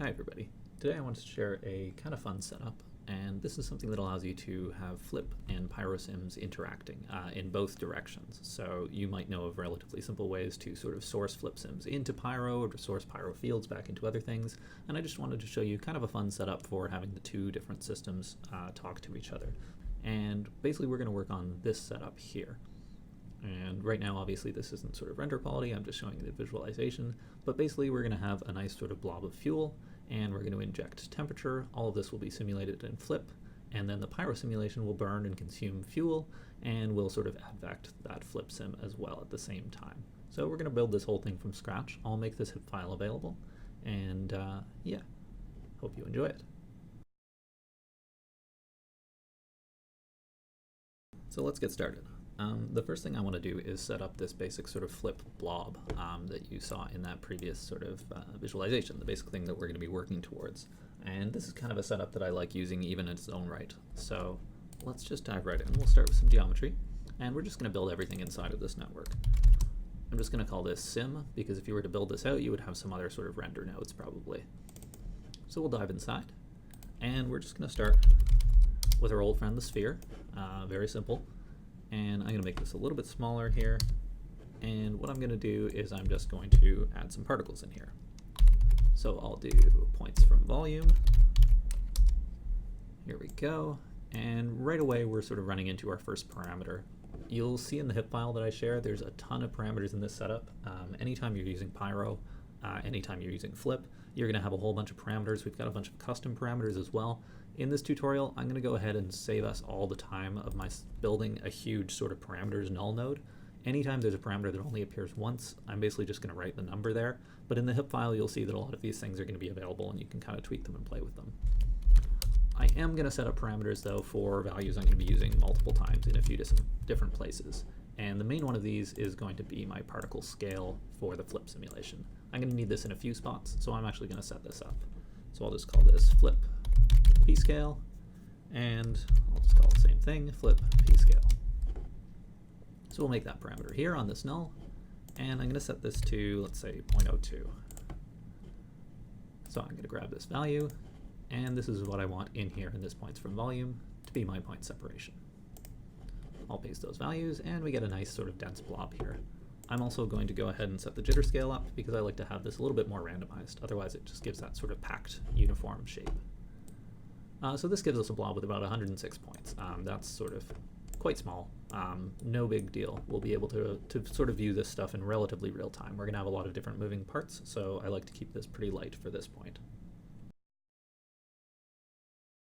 Hi everybody. Today I wanted to share a kind of fun setup, and this is something that allows you to have FLIP and Pyro sims interacting in both directions. So you might know of relatively simple ways to sort of source FLIP sims into Pyro or to source Pyro fields back into other things, and I just wanted to show you kind of a fun setup for having the two different systems talk to each other. And basically we're going to work on this setup here. And right now, obviously, this isn't sort of render quality, I'm just showing you the visualization, but basically we're going to have a nice sort of blob of fuel, and we're going to inject temperature. All of this will be simulated in FLIP, and then the Pyro simulation will burn and consume fuel, and we'll sort of advect that FLIP sim as well at the same time. So we're going to build this whole thing from scratch. I'll make this file available, and yeah, hope you enjoy it. So let's get started. The first thing I want to do is set up this basic sort of FLIP blob that you saw in that previous sort of visualization, the basic thing that we're going to be working towards. And this is kind of a setup that I like using even in its own right. So let's just dive right in. We'll start with some geometry, and we're just going to build everything inside of this network. I'm just going to call this sim, because if you were to build this out, you would have some other sort of render nodes probably. So we'll dive inside, and we're just going to start with our old friend, the sphere. Very simple. And I'm going to make this a little bit smaller here, and what I'm going to do is I'm just going to add some particles in here. So I'll do points from volume. Here we go, and right away we're sort of running into our first parameter. You'll see in the HIP file that I share there's a ton of parameters in this setup. Anytime you're using Pyro, anytime you're using FLIP, you're going to have a whole bunch of parameters. We've got a bunch of custom parameters as well. In this tutorial, I'm going to go ahead and save us all the time of my building a huge sort of parameters null node. Anytime there's a parameter that only appears once, I'm basically just going to write the number there. But in the HIP file, you'll see that a lot of these things are going to be available, and you can kind of tweak them and play with them. I am going to set up parameters, though, for values I'm going to be using multiple times in a few different places. And the main one of these is going to be my particle scale for the FLIP simulation. I'm going to need this in a few spots, so I'm actually going to set this up. So I'll just call this FLIP P-scale, and I'll just call it the same thing, FLIP P-scale. So we'll make that parameter here on this null, and I'm going to set this to, let's say, 0.02. So I'm going to grab this value, and this is what I want in here in this points from volume to be my point separation. I'll paste those values, and we get a nice sort of dense blob here. I'm also going to go ahead and set the jitter scale up because I like to have this a little bit more randomized. Otherwise, it just gives that sort of packed, uniform shape. So this gives us a blob with about 106 points. That's sort of quite small. No big deal. We'll be able to sort of view this stuff in relatively real time. We're going to have a lot of different moving parts, so I like to keep this pretty light for this point.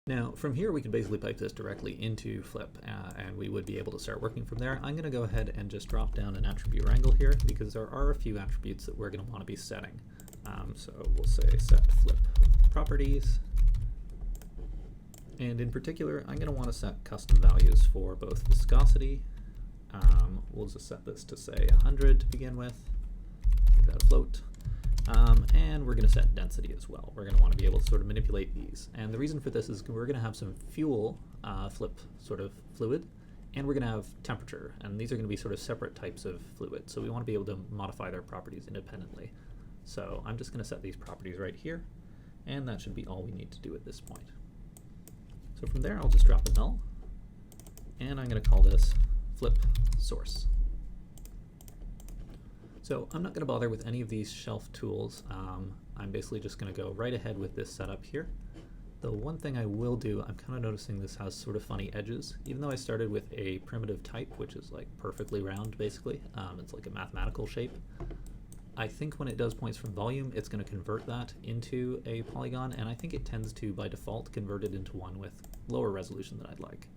Now, from here, we could basically pipe this directly into FLIP, and we would be able to start working from there. I'm going to go ahead and just drop down an attribute wrangle here, because there are a few attributes that we're going to want to be setting. So we'll say set FLIP properties. And in particular, I'm going to want to set custom values for both viscosity. We'll just set this to say 100 to begin with, make that a float. And we're going to set density as well. We're going to want to be able to sort of manipulate these. And the reason for this is we're going to have some fuel FLIP sort of fluid, and we're going to have temperature. And these are going to be sort of separate types of fluid. So we want to be able to modify their properties independently. So I'm just going to set these properties right here, and that should be all we need to do at this point. So from there, I'll just drop a null, and I'm going to call this FLIP source. So I'm not going to bother with any of these shelf tools. I'm basically just going to go right ahead with this setup here. The one thing I will do, I'm kind of noticing this has sort of funny edges. Even though I started with a primitive type, which is like perfectly round basically, it's like a mathematical shape. I think when it does points from volume, it's going to convert that into a polygon, and I think it tends to, by default, convert it into one with lower resolution than I'd like.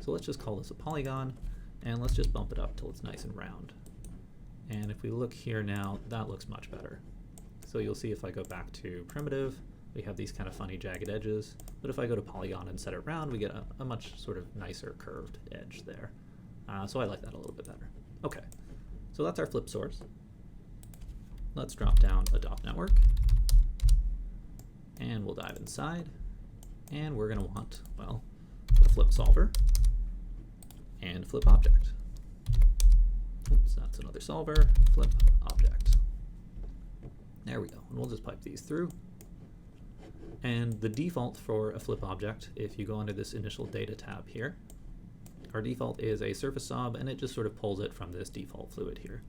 So let's just call this a polygon, and let's just bump it up till it's nice and round. And if we look here now, that looks much better. So you'll see if I go back to primitive, we have these kind of funny jagged edges, but if I go to polygon and set it round, we get a much sort of nicer curved edge there. So I like that a little bit better. Okay, so that's our FLIP source. Let's drop down adopt network, and we'll dive inside, and we're going to want, well, a FLIP solver and FLIP object. Oops, that's another solver, FLIP object. There we go, and we'll just pipe these through. And the default for a flip object, if you go under this initial data tab here, our default is a surface SOB, and it just sort of pulls it from this default fluid here.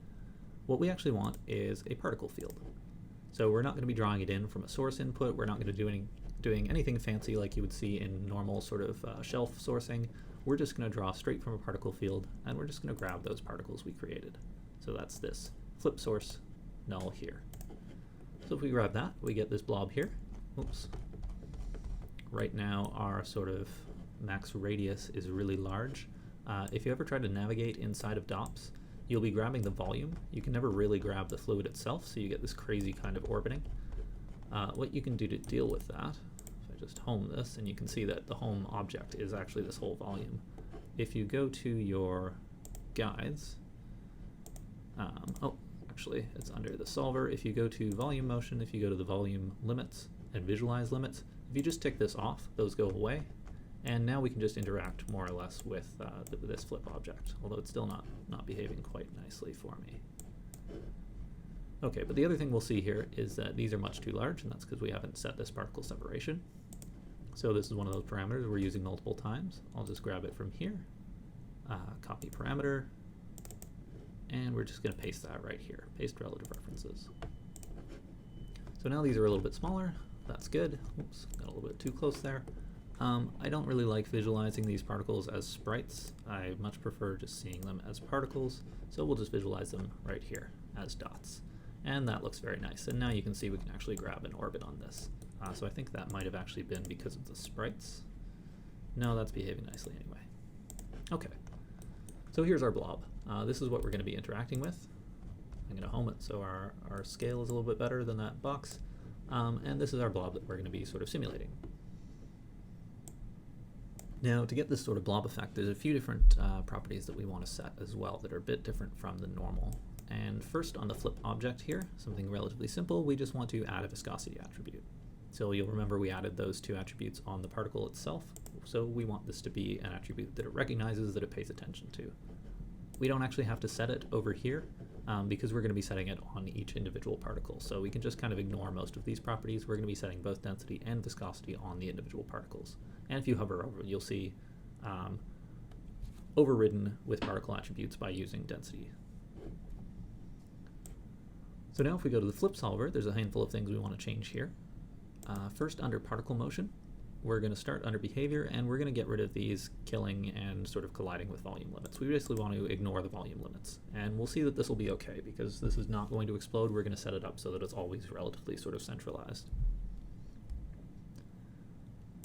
What we actually want is a particle field. So we're not going to be drawing it in from a source input. We're not going to be doing anything fancy like you would see in normal sort of shelf sourcing. We're just going to draw straight from a particle field, and we're just going to grab those particles we created. So that's this flip source null here. So if we grab that, we get this blob here. Oops. Right now our sort of max radius is really large. If you ever try to navigate inside of DOPS, you'll be grabbing the volume. You can never really grab the fluid itself, so you get this crazy kind of orbiting. What you can do to deal with that, if I just home this, and you can see that the home object is actually this whole volume. If you go to your guides, actually it's under the solver. If you go to volume motion, if you go to the volume limits and visualize limits, if you just tick this off, those go away. And now we can just interact more or less with this flip object, although it's still not behaving quite nicely for me. Okay, but the other thing we'll see here is that these are much too large, and that's because we haven't set this particle separation. So this is one of those parameters we're using multiple times. I'll just grab it from here, copy parameter, and we're just going to paste that right here, paste relative references. So now these are a little bit smaller. That's good. Oops, got a little bit too close there. I don't really like visualizing these particles as sprites. I much prefer just seeing them as particles, so we'll just visualize them right here as dots. And that looks very nice. And now you can see we can actually grab an orbit on this. So I think that might have actually been because of the sprites. No, that's behaving nicely anyway. Okay, so here's our blob. This is what we're going to be interacting with. I'm going to home it so our scale is a little bit better than that box. And this is our blob that we're going to be sort of simulating. Now, to get this sort of blob effect, there's a few different properties that we want to set as well that are a bit different from the normal. And first, on the flip object here, something relatively simple, we just want to add a viscosity attribute. So you'll remember we added those two attributes on the particle itself, so we want this to be an attribute that it recognizes, that it pays attention to. We don't actually have to set it over here because we're going to be setting it on each individual particle. So we can just kind of ignore most of these properties. We're going to be setting both density and viscosity on the individual particles. And if you hover over, you'll see overridden with particle attributes by using density. So now if we go to the flip solver, there's a handful of things we want to change here. First, under particle motion, we're going to start under behavior, and we're going to get rid of these killing and sort of colliding with volume limits. We basically want to ignore the volume limits, and we'll see that this will be okay because this is not going to explode. We're going to set it up so that it's always relatively sort of centralized.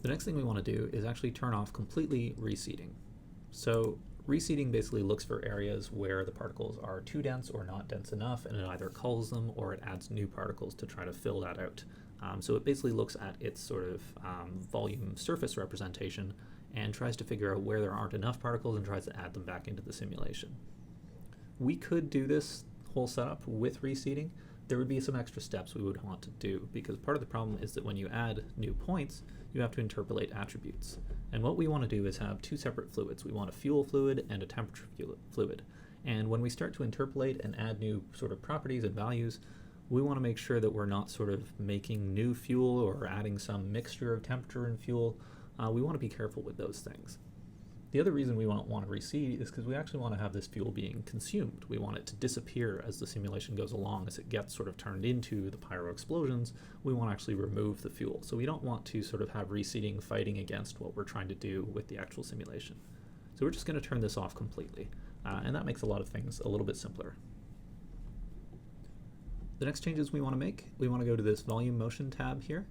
The next thing we want to do is actually turn off completely reseeding. So reseeding basically looks for areas where the particles are too dense or not dense enough, and it either culls them or it adds new particles to try to fill that out. So it basically looks at its sort of volume surface representation and tries to figure out where there aren't enough particles and tries to add them back into the simulation. We could do this whole setup with reseeding. There would be some extra steps we would want to do because part of the problem is that when you add new points, you have to interpolate attributes. And what we want to do is have two separate fluids. We want a fuel fluid and a temperature fluid. And when we start to interpolate and add new sort of properties and values, we want to make sure that we're not sort of making new fuel or adding some mixture of temperature and fuel. We want to be careful with those things. The other reason we want to reseed is because we actually want to have this fuel being consumed. We want it to disappear as the simulation goes along. As it gets sort of turned into the pyro explosions, we want to actually remove the fuel. So we don't want to sort of have reseeding fighting against what we're trying to do with the actual simulation. So we're just going to turn this off completely. And that makes a lot of things a little bit simpler. The next changes we want to make, we want to go to this volume motion tab here.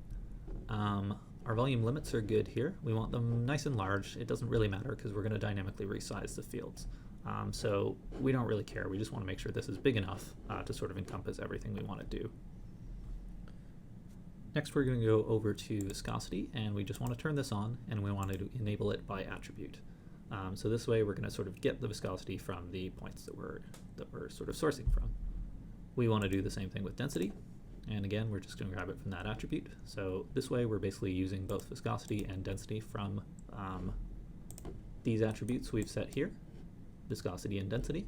Our volume limits are good here. We want them nice and large. It doesn't really matter because we're going to dynamically resize the fields. So we don't really care. We just want to make sure this is big enough to sort of encompass everything we want to do. Next, we're going to go over to viscosity, and we just want to turn this on, and we want to enable it by attribute. So this way, we're going to sort of get the viscosity from the points that we're sort of sourcing from. We want to do the same thing with density, and again, we're just going to grab it from that attribute. So this way, we're basically using both viscosity and density from these attributes we've set here, viscosity and density.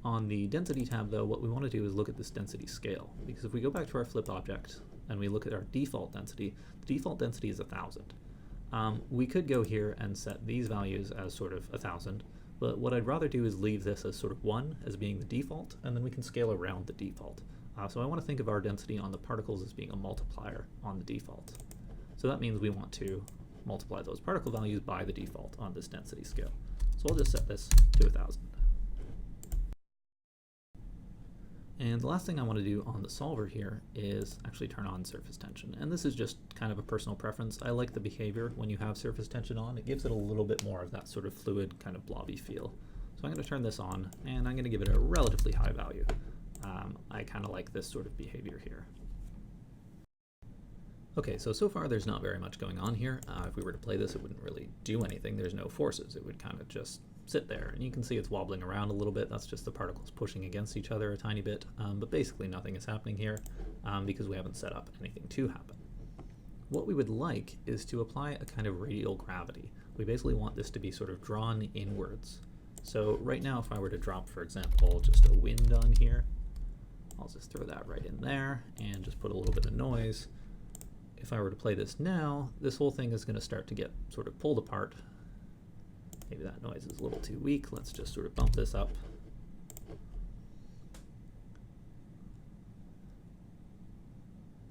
On the density tab, though, what we want to do is look at this density scale, because if we go back to our flip object, and we look at our default density, the default density is 1,000. We could go here and set these values as sort of 1,000, but what I'd rather do is leave this as sort of 1 as being the default, and then we can scale around the default. So I want to think of our density on the particles as being a multiplier on the default. So that means we want to multiply those particle values by the default on this density scale. So I'll just set this to 1,000. And the last thing I want to do on the solver here is actually turn on surface tension. And this is just kind of a personal preference. I like the behavior when you have surface tension on. It gives it a little bit more of that sort of fluid kind of blobby feel. So I'm going to turn this on, and I'm going to give it a relatively high value. I kind of like this sort of behavior here. Okay, so far there's not very much going on here. If we were to play this, it wouldn't really do anything. There's no forces. It would kind of just sit there, and you can see it's wobbling around a little bit. That's just the particles pushing against each other a tiny bit, but basically nothing is happening here because we haven't set up anything to happen. What we would like is to apply a kind of radial gravity. We basically want this to be sort of drawn inwards. So right now, if I were to drop, for example, just a wind on here, I'll just throw that right in there and just put a little bit of noise. If I were to play this now, this whole thing is going to start to get sort of pulled apart. Maybe that noise is a little too weak. Let's just sort of bump this up.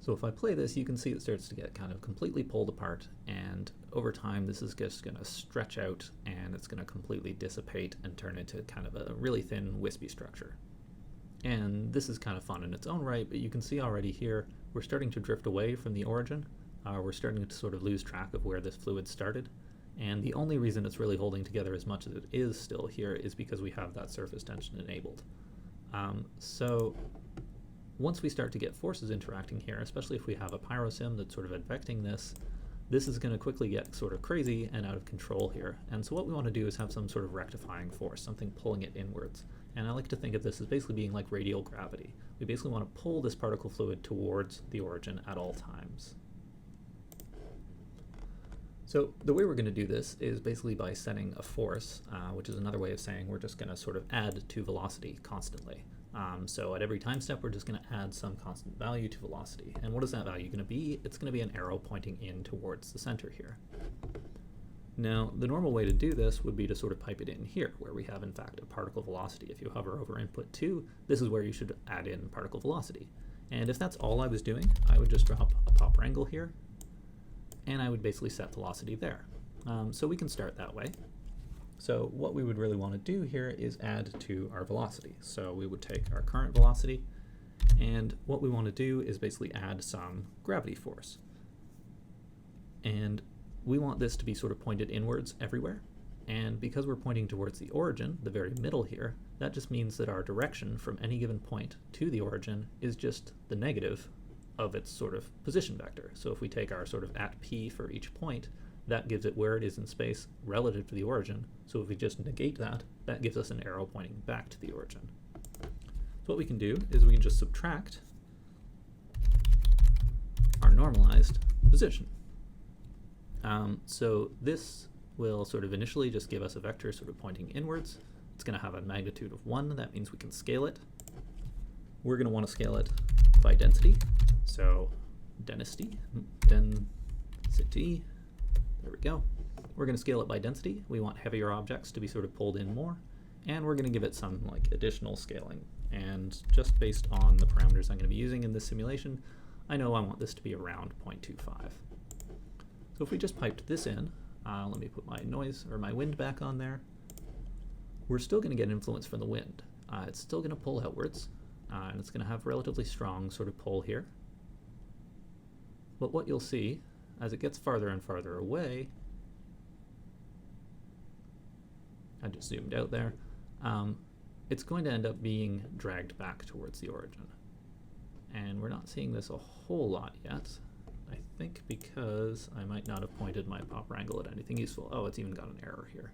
So if I play this, you can see it starts to get kind of completely pulled apart, and over time this is just going to stretch out, and it's going to completely dissipate and turn into kind of a really thin, wispy structure. And this is kind of fun in its own right, but you can see already here we're starting to drift away from the origin. We're starting to sort of lose track of where this fluid started. And the only reason it's really holding together as much as it is still here is because we have that surface tension enabled. So once we start to get forces interacting here, especially if we have a pyrosim that's sort of advecting this, this is going to quickly get sort of crazy and out of control here. And so what we want to do is have some sort of rectifying force, something pulling it inwards. And I like to think of this as basically being like radial gravity. We basically want to pull this particle fluid towards the origin at all times. So the way we're going to do this is basically by setting a force, which is another way of saying we're just going to sort of add to velocity constantly. So at every time step, we're just going to add some constant value to velocity. And what is that value going to be? It's going to be an arrow pointing in towards the center here. Now, the normal way to do this would be to sort of pipe it in here, where we have, in fact, a particle velocity. If you hover over input 2, this is where you should add in particle velocity. And if that's all I was doing, I would just drop a pop wrangle here, and I would basically set velocity there. So we can start that way. So what we would really want to do here is add to our velocity. So we would take our current velocity, and what we want to do is basically add some gravity force. And we want this to be sort of pointed inwards everywhere. And because we're pointing towards the origin, the very middle here, that just means that our direction from any given point to the origin is just the negative of its sort of position vector. So if we take our sort of at P for each point, that gives it where it is in space relative to the origin. So if we just negate that, that gives us an arrow pointing back to the origin. So what we can do is we can just subtract our normalized position. So this will sort of initially just give us a vector sort of pointing inwards. It's going to have a magnitude of 1. That means we can scale it. We're going to want to scale it by density. So density, there we go. We're going to scale it by density. We want heavier objects to be sort of pulled in more, and we're going to give it some like additional scaling. And just based on the parameters I'm going to be using in this simulation, I know I want this to be around 0.25. So if we just piped this in, let me put my noise or my wind back on there, we're still going to get influence from the wind. It's still going to pull outwards, and it's going to have relatively strong sort of pull here. But what you'll see as it gets farther and farther away, I just zoomed out there, it's going to end up being dragged back towards the origin. And we're not seeing this a whole lot yet, I think because I might not have pointed my pop wrangle at anything useful. Oh, it's even got an error here.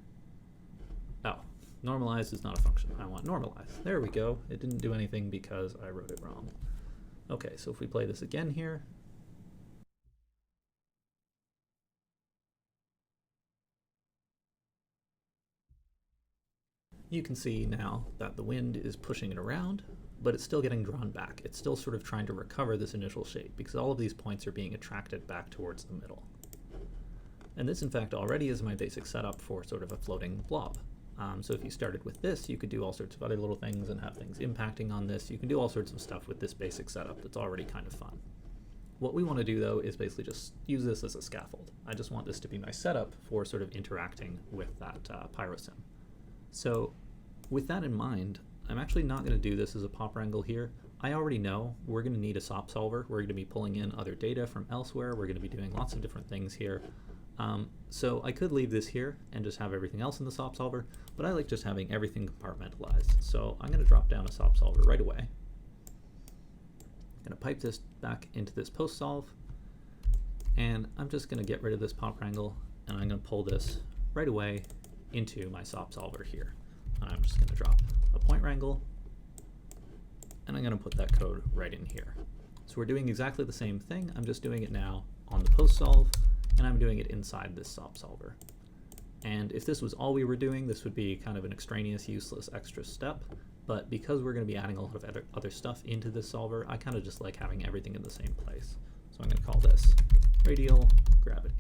Oh, normalized is not a function. I want normalized. There we go. It didn't do anything because I wrote it wrong. Okay, so if we play this again here, you can see now that the wind is pushing it around. but it's still getting drawn back. It's still sort of trying to recover this initial shape because all of these points are being attracted back towards the middle. And this, in fact, already is my basic setup for sort of a floating blob. So if you started with this, you could do all sorts of other little things and have things impacting on this. You can do all sorts of stuff with this basic setup that's already kind of fun. What we want to do, though, is basically just use this as a scaffold. I just want this to be my setup for sort of interacting with that pyrosim. So with that in mind, I'm actually not going to do this as a pop wrangle here. I already know we're going to need a SOP solver. We're going to be pulling in other data from elsewhere. We're going to be doing lots of different things here. So I could leave this here and just have everything else in the SOP solver, but I like just having everything compartmentalized. So I'm going to drop down a SOP solver right away. I'm going to pipe this back into this post solve, and I'm just going to get rid of this pop wrangle, and I'm going to pull this right away into my SOP solver here. And I'm just going to drop a point wrangle, and I'm going to put that code right in here. So we're doing exactly the same thing. I'm just doing it now on the post solve, and I'm doing it inside this SOP solver. And if this was all we were doing, this would be kind of an extraneous, useless extra step. But because we're going to be adding a lot of other stuff into this solver, I kind of just like having everything in the same place. So I'm going to call this radial gravity.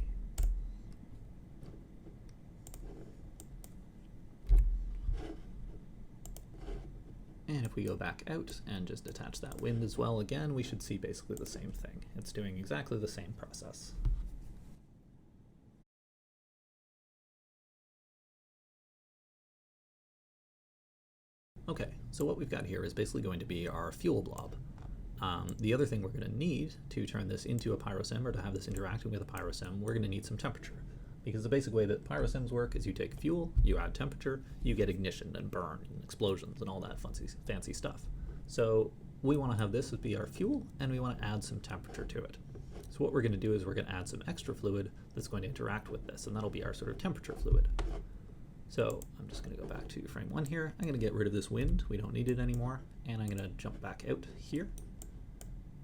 And if we go back out and just attach that wind as well again, we should see basically the same thing. It's doing exactly the same process. Okay, so what we've got here is basically going to be our fuel blob. The other thing we're going to need to turn this into a pyrosim, or to have this interacting with a pyrosim, we're going to need some temperature. Because the basic way that pyrosims work is you take fuel, you add temperature, you get ignition and burn and explosions and all that fancy stuff. So we want to have this be our fuel, and we want to add some temperature to it. So what we're going to do is we're going to add some extra fluid that's going to interact with this, and that'll be our sort of temperature fluid. So I'm just going to go back to frame 1 here. I'm going to get rid of this wind. We don't need it anymore. And I'm going to jump back out here.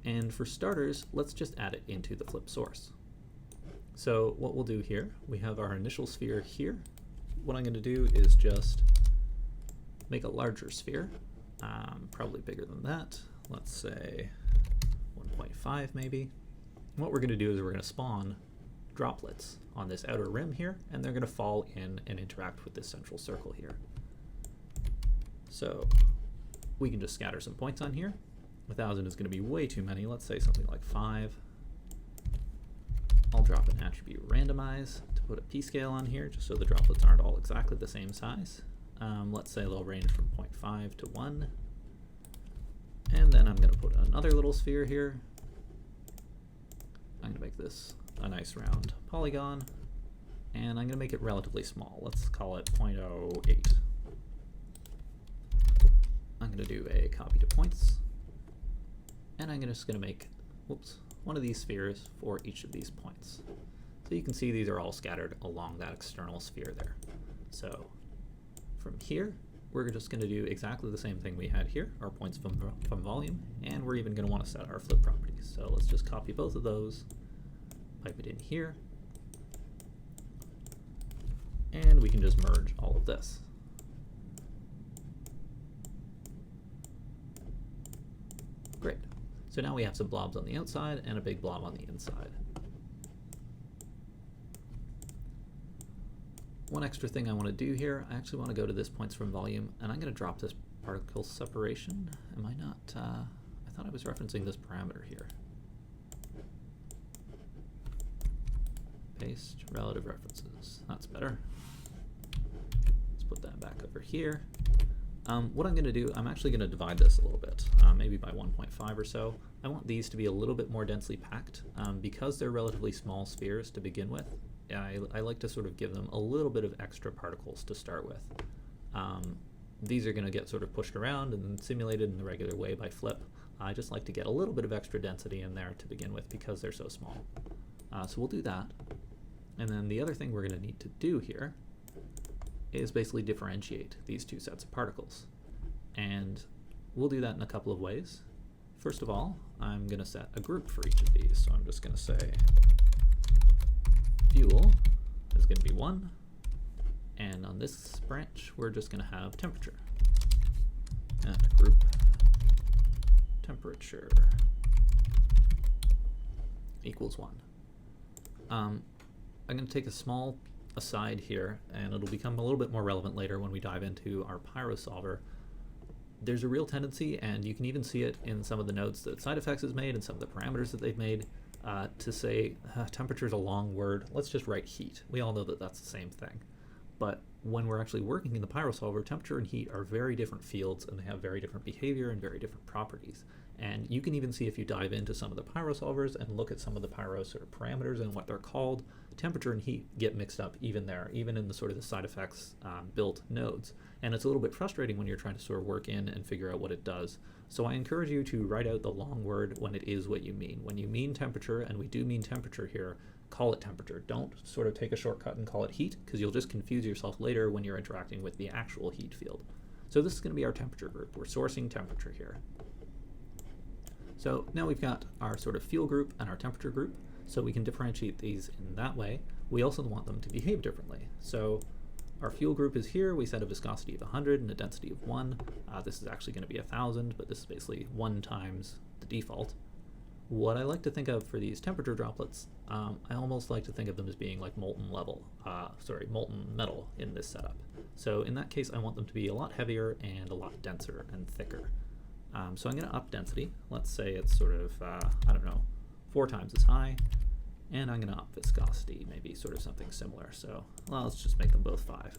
And for starters, let's just add it into the flip source. So what we'll do here, we have our initial sphere here. What I'm going to do is just make a larger sphere, probably bigger than that. Let's say 1.5 maybe. And what we're going to do is we're going to spawn droplets on this outer rim here, and they're going to fall in and interact with this central circle here. So we can just scatter some points on here. 1,000 is going to be way too many. Let's say something like 5. I'll drop an attribute randomize to put a p-scale on here, just so the droplets aren't all exactly the same size. Let's say they'll range from 0.5 to 1. And then I'm going to put another little sphere here. I'm going to make this a nice round polygon, and I'm going to make it relatively small. Let's call it 0.08. I'm going to do a copy to points, and I'm just going to make one of these spheres for each of these points. So you can see these are all scattered along that external sphere there. So from here, we're just going to do exactly the same thing we had here, our points from volume, and we're even going to want to set our flip properties. So let's just copy both of those, pipe it in here, and we can just merge all of this. Great. So now we have some blobs on the outside and a big blob on the inside. One extra thing I want to do here, I actually want to go to this points from volume, and I'm going to drop this particle separation. Am I not? I thought I was referencing this parameter here. Paste relative references. That's better. Let's put that back over here. What I'm going to do, I'm actually going to divide this a little bit, maybe by 1.5 or so. I want these to be a little bit more densely packed. Because they're relatively small spheres to begin with, I like to sort of give them a little bit of extra particles to start with. These are going to get sort of pushed around and simulated in the regular way by FLIP. I just like to get a little bit of extra density in there to begin with because they're so small. So we'll do that. And then the other thing we're going to need to do here is basically differentiate these two sets of particles. And we'll do that in a couple of ways. First of all, I'm going to set a group for each of these. So I'm just going to say fuel is going to be 1. And on this branch, we're just going to have temperature. And group temperature equals 1. I'm going to take a small aside here, and it'll become a little bit more relevant later when we dive into our Pyro solver. There's a real tendency, and you can even see it in some of the notes that SideFX has made and some of the parameters that they've made, to say temperature is a long word. Let's just write heat. We all know that that's the same thing. But when we're actually working in the Pyro solver, temperature and heat are very different fields, and they have very different behavior and very different properties. And you can even see, if you dive into some of the Pyro solvers and look at some of the Pyro sort of parameters and what they're called, temperature and heat get mixed up even there, even in the sort of the SideFX built nodes. And it's a little bit frustrating when you're trying to sort of work in and figure out what it does. So I encourage you to write out the long word when it is what you mean. When you mean temperature, and we do mean temperature here, call it temperature. Don't sort of take a shortcut and call it heat, because you'll just confuse yourself later when you're interacting with the actual heat field. So this is going to be our temperature group. We're sourcing temperature here. So now we've got our sort of fuel group and our temperature group, so we can differentiate these in that way. We also want them to behave differently. So our fuel group is here. We set a viscosity of 100 and a density of 1. This is actually going to be 1,000, but this is basically 1 times the default. What I like to think of for these temperature droplets, I almost like to think of them as being like molten metal in this setup. So in that case, I want them to be a lot heavier and a lot denser and thicker. So I'm going to up density. Let's say it's sort of, I don't know, 4 times as high. And I'm going to up viscosity, maybe sort of something similar. So, well, let's just make them both 5.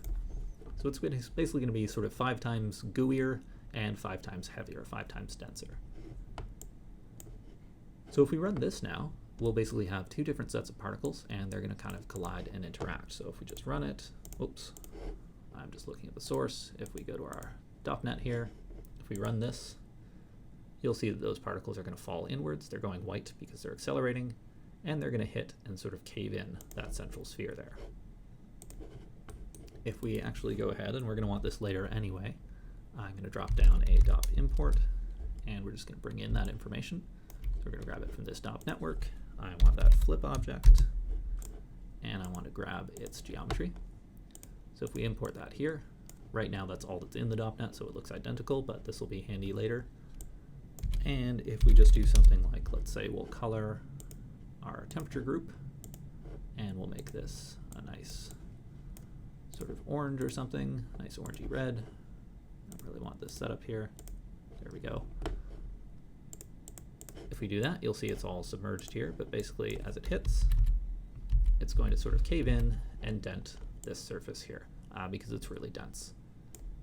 So it's basically going to be sort of 5 times gooier and 5 times heavier, 5 times denser. So if we run this now, we'll basically have 2 different sets of particles, and they're going to kind of collide and interact. So if we just run it, oops, I'm just looking at the source. If we go to our .NET here, if we run this, you'll see that those particles are going to fall inwards. They're going white because they're accelerating, and they're going to hit and sort of cave in that central sphere there. If we actually go ahead, and we're going to want this later anyway, I'm going to drop down a .import, and we're just going to bring in that information. So we're going to grab it from this .network. I want that flip object, and I want to grab its geometry. So if we import that here, right now that's all that's in the .NET, so it looks identical, but this will be handy later. And if we just do something like, let's say we'll color our temperature group, and we'll make this a nice sort of orange or something, nice orangey red. I don't really want this set up here. There we go. If we do that, you'll see it's all submerged here, but basically as it hits, it's going to sort of cave in and dent this surface here because it's really dense.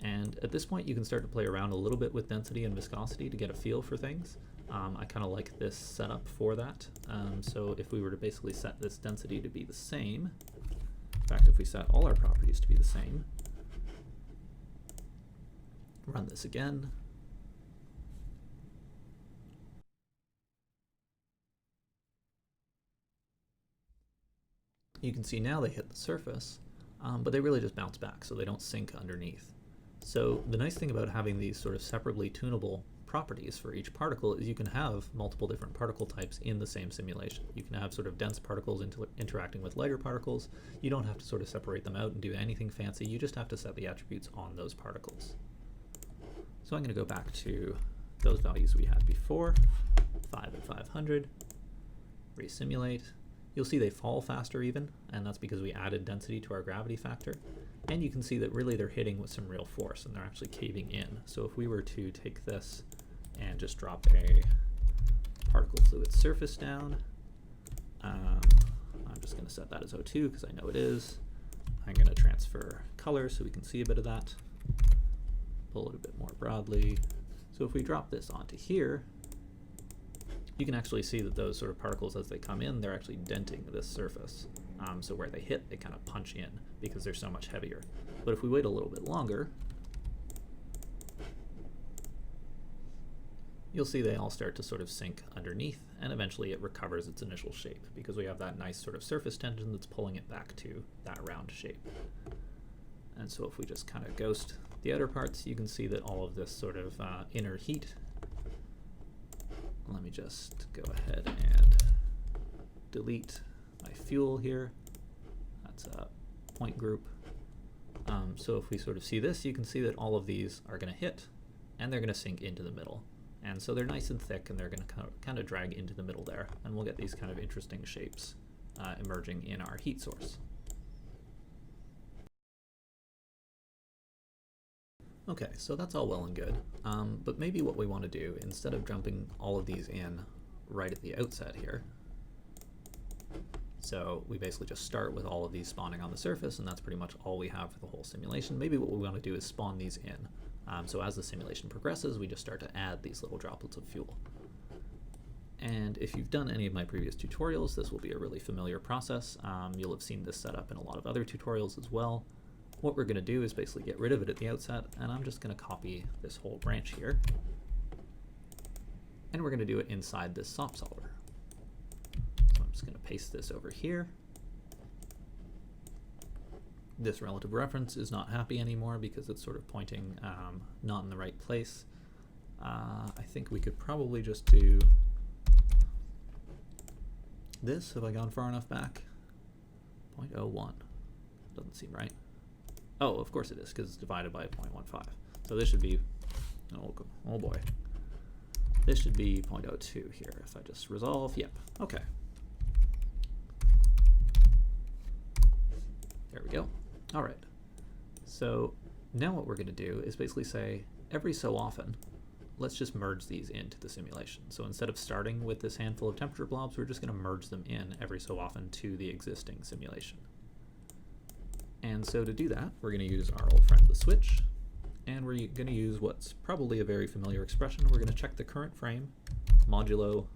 And at this point, you can start to play around a little bit with density and viscosity to get a feel for things. I kind of like this setup for that. So if we were to basically set this density to be the same, in fact, if we set all our properties to be the same, run this again, you can see now they hit the surface, but they really just bounce back, so they don't sink underneath. So the nice thing about having these sort of separately tunable properties for each particle is you can have multiple different particle types in the same simulation. You can have sort of dense particles interacting with lighter particles. You don't have to sort of separate them out and do anything fancy. You just have to set the attributes on those particles. So I'm going to go back to those values we had before, 5 and 500, resimulate. You'll see they fall faster even, and that's because we added density to our gravity factor. And you can see that really they're hitting with some real force, and they're actually caving in. So if we were to take this and just drop a particle fluid surface down, I'm just going to set that as O2 because I know it is. I'm going to transfer color so we can see a bit of that. Pull it a bit more broadly. So if we drop this onto here, you can actually see that those sort of particles, as they come in, they're actually denting this surface. So where they hit, they kind of punch in because they're so much heavier. But if we wait a little bit longer, you'll see they all start to sort of sink underneath, and eventually it recovers its initial shape because we have that nice sort of surface tension that's pulling it back to that round shape. And so if we just kind of ghost the outer parts, you can see that all of this sort of inner heat. Let me just go ahead and delete my fuel here. That's a point group. So if we sort of see this, you can see that all of these are going to hit, and they're going to sink into the middle. And so they're nice and thick, and they're going to kind of drag into the middle there, and we'll get these kind of interesting shapes emerging in our heat source. Okay, so that's all well and good, but maybe what we want to do, instead of dumping all of these in right at the outset here, so we basically just start with all of these spawning on the surface, and that's pretty much all we have for the whole simulation. Maybe what we want to do is spawn these in. So as the simulation progresses, we just start to add these little droplets of fuel. And if you've done any of my previous tutorials, this will be a really familiar process. You'll have seen this set up in a lot of other tutorials as well. What we're going to do is basically get rid of it at the outset, and I'm just going to copy this whole branch here. And we're going to do it inside this SOP solver. So I'm just going to paste this over here. This relative reference is not happy anymore because it's sort of pointing not in the right place. I think we could probably just do this. Have I gone far enough back? 0.01. Doesn't seem right. Oh, of course it is, because it's divided by 0.15. So this should be, oh boy. This should be 0.02 here. If I just resolve, yep, okay. There we go. All right, so now what we're going to do is basically say every so often, let's just merge these into the simulation. So instead of starting with this handful of temperature blobs, we're just going to merge them in every so often to the existing simulation. And so to do that, we're going to use our old friend the switch, and we're going to use what's probably a very familiar expression. We're going to check the current frame modulo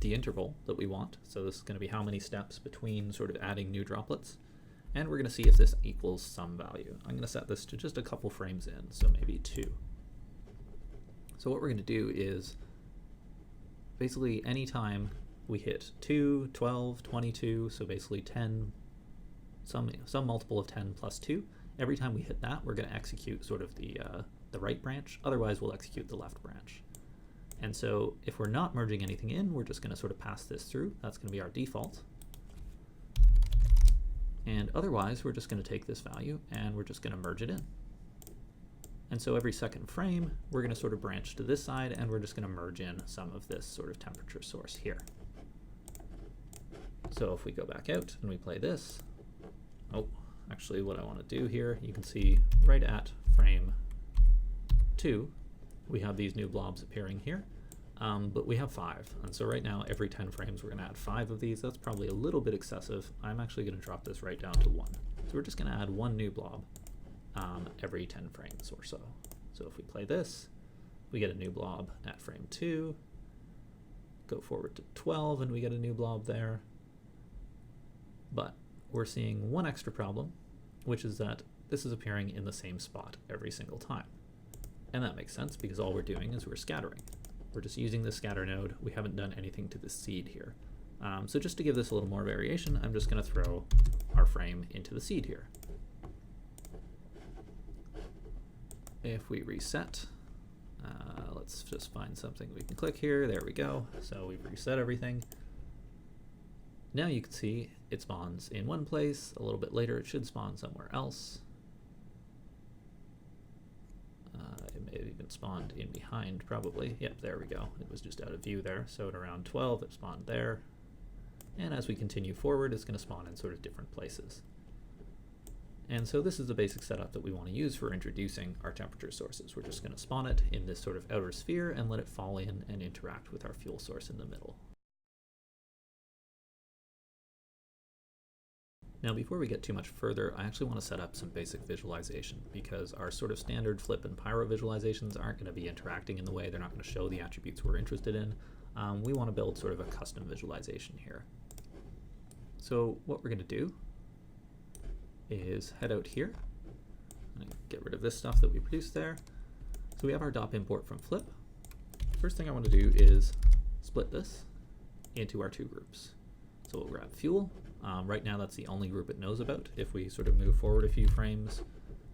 the interval that we want. So this is going to be how many steps between sort of adding new droplets. And we're going to see if this equals some value. I'm going to set this to just a couple frames in, so maybe 2. So what we're going to do is basically anytime we hit 2, 12, 22, so basically 10, some multiple of 10 plus 2, every time we hit that, we're going to execute sort of the right branch. Otherwise, we'll execute the left branch. And so if we're not merging anything in, we're just going to sort of pass this through. That's going to be our default. And otherwise, we're just going to take this value and we're just going to merge it in. And so every second frame, we're going to sort of branch to this side, and we're just going to merge in some of this sort of temperature source here. So if we go back out and we play this, oh, actually what I want to do here, you can see right at frame 2, we have these new blobs appearing here. But we have 5, and so right now every 10 frames we're going to add 5 of these. That's probably a little bit excessive. I'm actually going to drop this right down to 1. So we're just going to add 1 new blob every 10 frames or so. So if we play this, we get a new blob at frame 2, go forward to 12 and we get a new blob there. But we're seeing one extra problem, which is that this is appearing in the same spot every single time. And that makes sense because all we're doing is we're scattering. We're just using the scatter node. We haven't done anything to the seed here. So just to give this a little more variation, I'm just going to throw our frame into the seed here. If we reset, let's just find something we can click here. There we go. So we've reset everything. Now you can see it spawns in one place. A little bit later, it should spawn somewhere else. It may have even spawned in behind, probably. Yep, there we go. It was just out of view there. So at around 12, it spawned there. And as we continue forward, it's going to spawn in sort of different places. And so this is the basic setup that we want to use for introducing our temperature sources. We're just going to spawn it in this sort of outer sphere and let it fall in and interact with our fuel source in the middle. Now, before we get too much further, I actually want to set up some basic visualization because our sort of standard FLIP and Pyro visualizations aren't going to be interacting in the way. They're not going to show the attributes we're interested in. We want to build sort of a custom visualization here. So what we're going to do is head out here and get rid of this stuff that we produced there. So we have our DOP import from FLIP. First thing I want to do is split this into our 2 groups. So we'll grab fuel. Right now that's the only group it knows about. If we sort of move forward a few frames,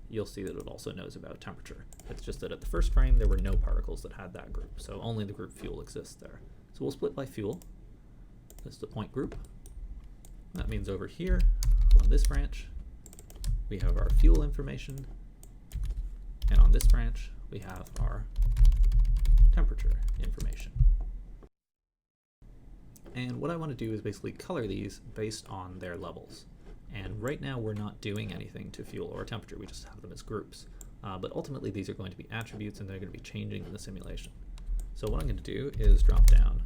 you'll see that it also knows about temperature. It's just that at the first frame there were no particles that had that group, so only the group fuel exists there. So we'll split by fuel. This is the point group. That means over here on this branch we have our fuel information, and on this branch we have our temperature information. And what I want to do is basically color these based on their levels. And right now we're not doing anything to fuel or temperature, we just have them as groups. But ultimately these are going to be attributes and they're going to be changing in the simulation. So what I'm going to do is drop down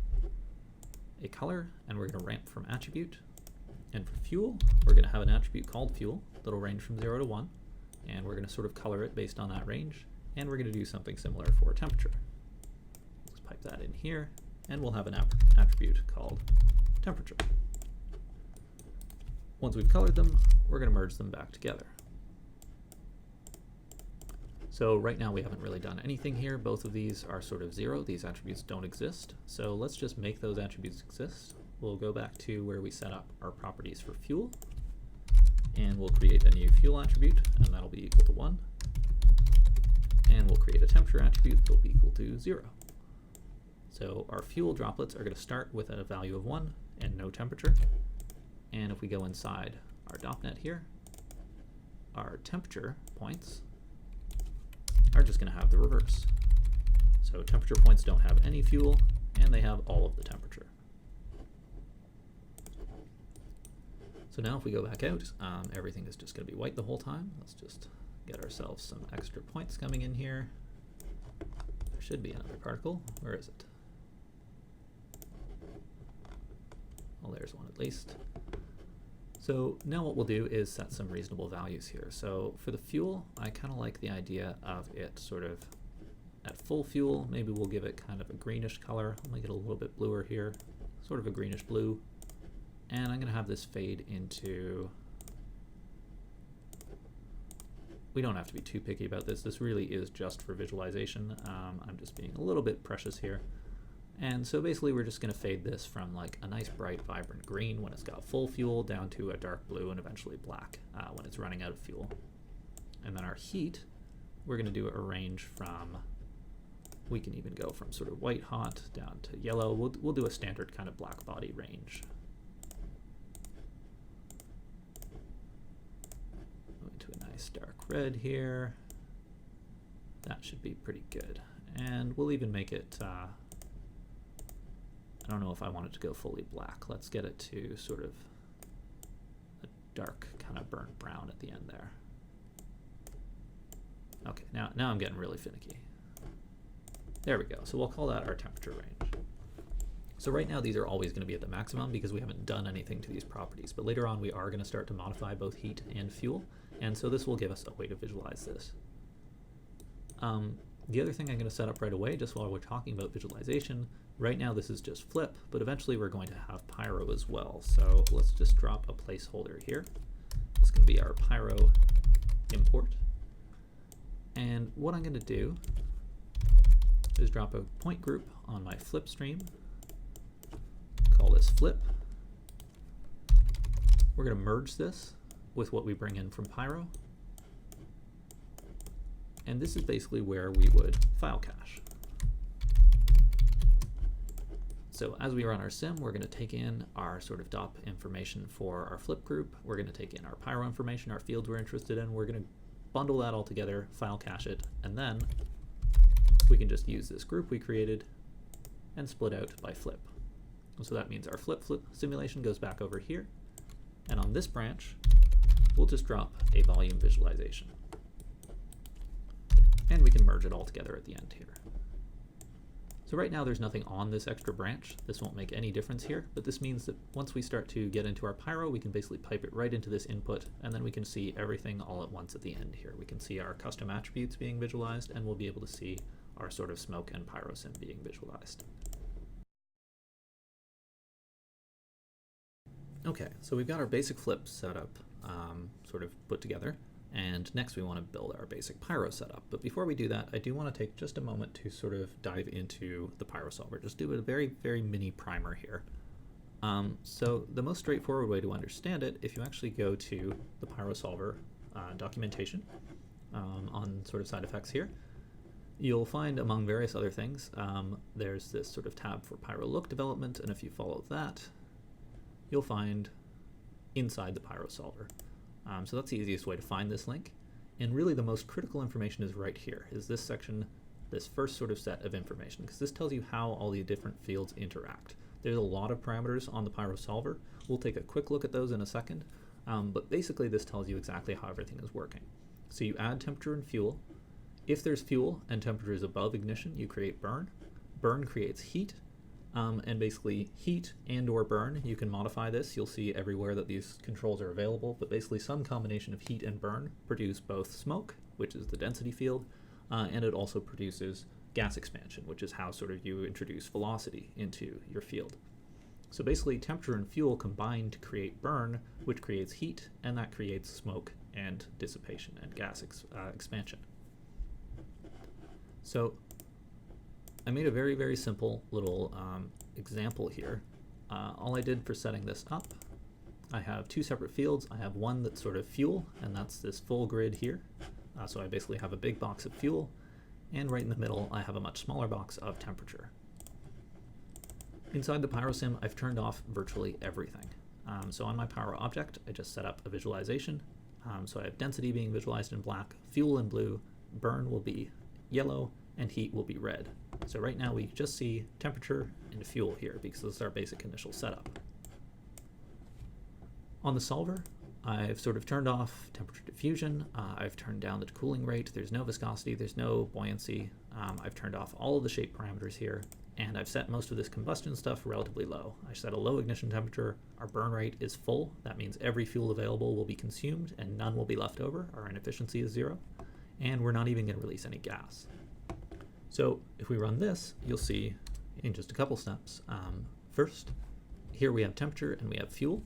a color and we're going to ramp from attribute. And for fuel, we're going to have an attribute called fuel that'll range from 0 to 1. And we're going to sort of color it based on that range. And we're going to do something similar for temperature. Let's pipe that in here. And we'll have an attribute called temperature. Once we've colored them, we're going to merge them back together. So right now we haven't really done anything here. Both of these are sort of 0. These attributes don't exist. So let's just make those attributes exist. We'll go back to where we set up our properties for fuel. And we'll create a new fuel attribute, and that'll be equal to 1. And we'll create a temperature attribute that'll be equal to 0. So our fuel droplets are going to start with a value of 1 and no temperature. And if we go inside our DOPNet here, our temperature points are just going to have the reverse. So temperature points don't have any fuel, and they have all of the temperature. So now if we go back out, everything is just going to be white the whole time. Let's just get ourselves some extra points coming in here. There should be another particle. Where is it? Well, there's one at least. So now what we'll do is set some reasonable values here. So for the fuel, I kind of like the idea of it sort of at full fuel. Maybe we'll give it kind of a greenish color. I'll make it a little bit bluer here, sort of a greenish blue. And I'm going to have this fade into, we don't have to be too picky about this. This really is just for visualization. I'm just being a little bit precious here. And so basically we're just going to fade this from like a nice bright vibrant green when it's got full fuel down to a dark blue and eventually black when it's running out of fuel. And then our heat, we're going to do a range from, we can even go from sort of white hot down to yellow. We'll do a standard kind of black body range. Going to a nice dark red here. That should be pretty good. And we'll even make it, I don't know if I want it to go fully black. Let's get it to sort of a dark kind of burnt brown at the end there. Okay, now I'm getting really finicky. There we go. So we'll call that our temperature range. So right now these are always going to be at the maximum because we haven't done anything to these properties. But later on we are going to start to modify both heat and fuel. And so this will give us a way to visualize this. The other thing I'm going to set up right away, just while we're talking about visualization, right now this is just flip, but eventually we're going to have pyro as well. So let's just drop a placeholder here. It's going to be our pyro import. And what I'm going to do is drop a point group on my flip stream. Call this flip. We're going to merge this with what we bring in from pyro. And this is basically where we would file cache. So as we run our sim, we're going to take in our sort of DOP information for our flip group. We're going to take in our pyro information, our fields we're interested in. We're going to bundle that all together, file cache it, and then we can just use this group we created and split out by flip. So that means our flip simulation goes back over here. And on this branch, we'll just drop a volume visualization. And we can merge it all together at the end here. So right now there's nothing on this extra branch. This won't make any difference here, but this means that once we start to get into our pyro, we can basically pipe it right into this input, and then we can see everything all at once at the end here. We can see our custom attributes being visualized, and we'll be able to see our sort of smoke and pyro sim being visualized. Okay, so we've got our basic flip setup sort of put together. And next we want to build our basic pyro setup. But before we do that, I do want to take just a moment to sort of dive into the pyro solver. Just do a very, very mini primer here. So the most straightforward way to understand it, if you actually go to the pyro solver documentation on sort of side effects here, you'll find among various other things, there's this sort of tab for pyro look development, and if you follow that, you'll find inside the pyro solver. So that's the easiest way to find this link. And really the most critical information is right here, is this section this first sort of set of information, because this tells you how all the different fields interact. There's a lot of parameters on the Pyro solver. We'll take a quick look at those in a second, but basically this tells you exactly how everything is working. So you add temperature and fuel. If there's fuel and temperature is above ignition, you create burn. Burn creates heat, and basically heat and or burn, you can modify this. You'll see everywhere that these controls are available, but basically some combination of heat and burn produce both smoke, which is the density field, and it also produces gas expansion, which is how sort of you introduce velocity into your field. So basically temperature and fuel combine to create burn, which creates heat, and that creates smoke and dissipation and gas expansion. So I made a very, very simple little example here. All I did for setting this up, I have two separate fields. I have one that's sort of fuel, and that's this full grid here. So I basically have a big box of fuel, and right in the middle I have a much smaller box of temperature. Inside the PyroSim, I've turned off virtually everything. So on my Pyro object, I just set up a visualization. So I have density being visualized in black, fuel in blue, burn will be yellow, and heat will be red. So right now we just see temperature and fuel here because this is our basic initial setup. On the solver, I've sort of turned off temperature diffusion, I've turned down the cooling rate, there's no viscosity, there's no buoyancy, I've turned off all of the shape parameters here, and I've set most of this combustion stuff relatively low. I set a low ignition temperature, our burn rate is full, that means every fuel available will be consumed and none will be left over, our inefficiency is 0, and we're not even going to release any gas. So if we run this, you'll see in just a couple steps. First, here we have temperature and we have fuel.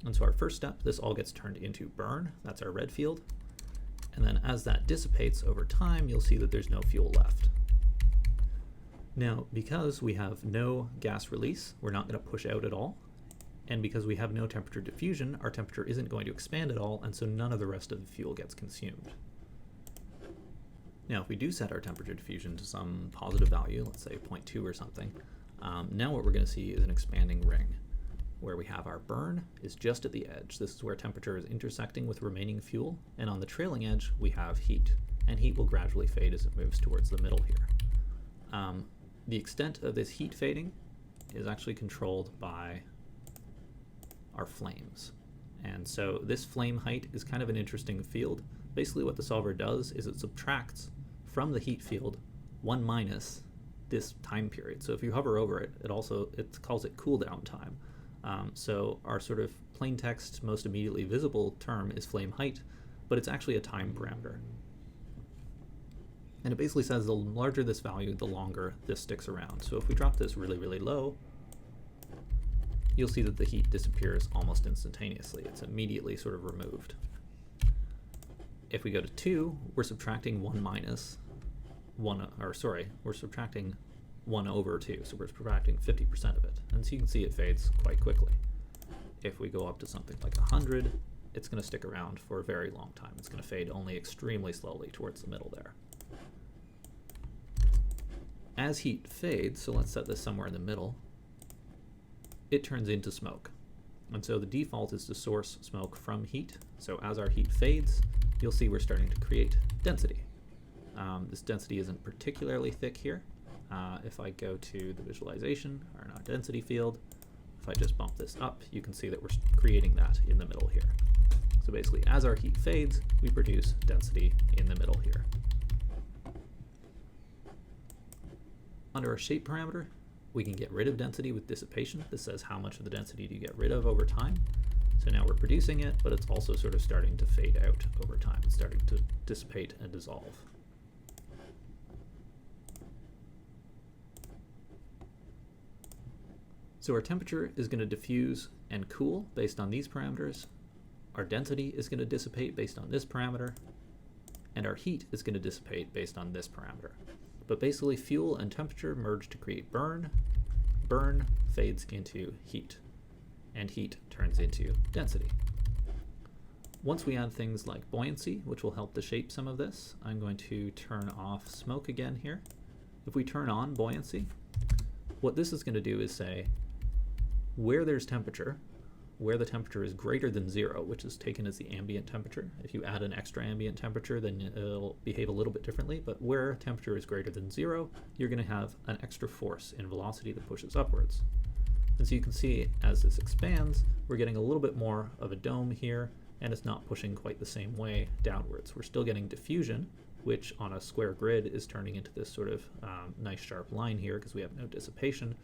And so our first step, this all gets turned into burn. That's our red field. And then as that dissipates over time, you'll see that there's no fuel left. Now, because we have no gas release, we're not going to push out at all. And because we have no temperature diffusion, our temperature isn't going to expand at all, and so none of the rest of the fuel gets consumed. Now, if we do set our temperature diffusion to some positive value, let's say 0.2 or something, now what we're going to see is an expanding ring, where we have our burn is just at the edge. This is where temperature is intersecting with remaining fuel, and on the trailing edge we have heat, and heat will gradually fade as it moves towards the middle here. The extent of this heat fading is actually controlled by our flames, and so this flame height is kind of an interesting field. Basically what the solver does is it subtracts from the heat field 1 minus this time period. So if you hover over it, it calls it cooldown time. So our sort of plain text, most immediately visible term is flame height, but it's actually a time parameter. And it basically says the larger this value, the longer this sticks around. So if we drop this really, really low, you'll see that the heat disappears almost instantaneously. It's immediately sort of removed. If we go to 2, we're subtracting 1 minus 1, or sorry, we're subtracting 1 over 2, so we're subtracting 50% of it. And so you can see it fades quite quickly. If we go up to something like 100, it's going to stick around for a very long time. It's going to fade only extremely slowly towards the middle there. As heat fades, so let's set this somewhere in the middle, it turns into smoke. And so the default is to source smoke from heat. So as our heat fades, you'll see we're starting to create density. This density isn't particularly thick here. If I go to the visualization, or in our density field, if I just bump this up, you can see that we're creating that in the middle here. So basically, as our heat fades, we produce density in the middle here. Under our shape parameter, we can get rid of density with dissipation. This says how much of the density do you get rid of over time. So now we're producing it, but it's also sort of starting to fade out over time. It's starting to dissipate and dissolve. So our temperature is going to diffuse and cool based on these parameters. Our density is going to dissipate based on this parameter. And our heat is going to dissipate based on this parameter. But basically fuel and temperature merge to create burn. Burn fades into heat. And heat turns into density. Once we add things like buoyancy, which will help to shape some of this, I'm going to turn off smoke again here. If we turn on buoyancy, what this is going to do is say, where there's temperature, where the temperature is greater than 0, which is taken as the ambient temperature. If you add an extra ambient temperature, then it'll behave a little bit differently, but where temperature is greater than 0, you're going to have an extra force in velocity that pushes upwards. And so you can see as this expands, we're getting a little bit more of a dome here, and it's not pushing quite the same way downwards. We're still getting diffusion, which on a square grid is turning into this sort of nice sharp line here because we have no dissipation.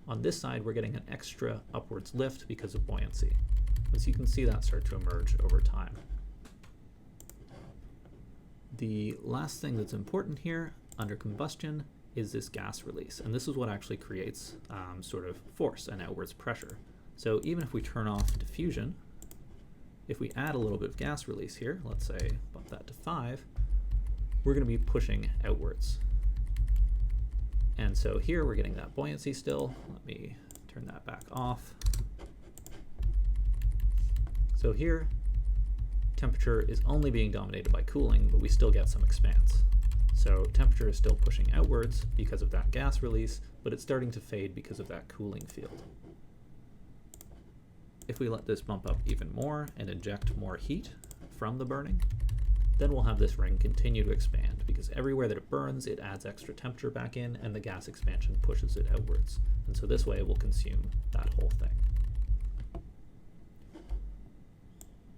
On this side, we're getting an extra upwards lift because of buoyancy. And so you can see that start to emerge over time. The last thing that's important here under combustion is this gas release. And this is what actually creates sort of force and outwards pressure. So even if we turn off diffusion, if we add a little bit of gas release here, let's say bump that to 5, we're going to be pushing outwards. And so here we're getting that buoyancy still. Let me turn that back off. So here, temperature is only being dominated by cooling, but we still get some expanse. So temperature is still pushing outwards because of that gas release, but it's starting to fade because of that cooling field. If we let this bump up even more and inject more heat from the burning, then we'll have this ring continue to expand because everywhere that it burns, it adds extra temperature back in and the gas expansion pushes it outwards. And so this way it will consume that whole thing.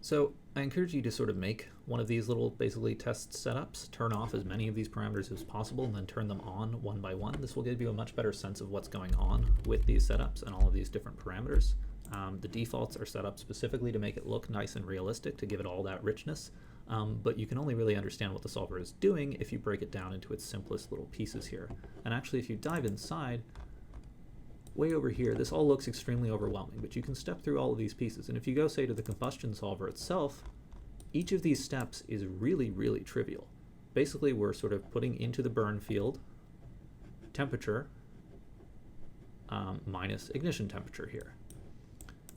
So I encourage you to sort of make one of these little basically test setups, turn off as many of these parameters as possible and then turn them on one by one. This will give you a much better sense of what's going on with these setups and all of these different parameters. The defaults are set up specifically to make it look nice and realistic, to give it all that richness. But you can only really understand what the solver is doing if you break it down into its simplest little pieces here. And actually, if you dive inside, way over here, this all looks extremely overwhelming, but you can step through all of these pieces. And if you go, say, to the combustion solver itself, each of these steps is really, really trivial. Basically, we're sort of putting into the burn field temperature minus ignition temperature here.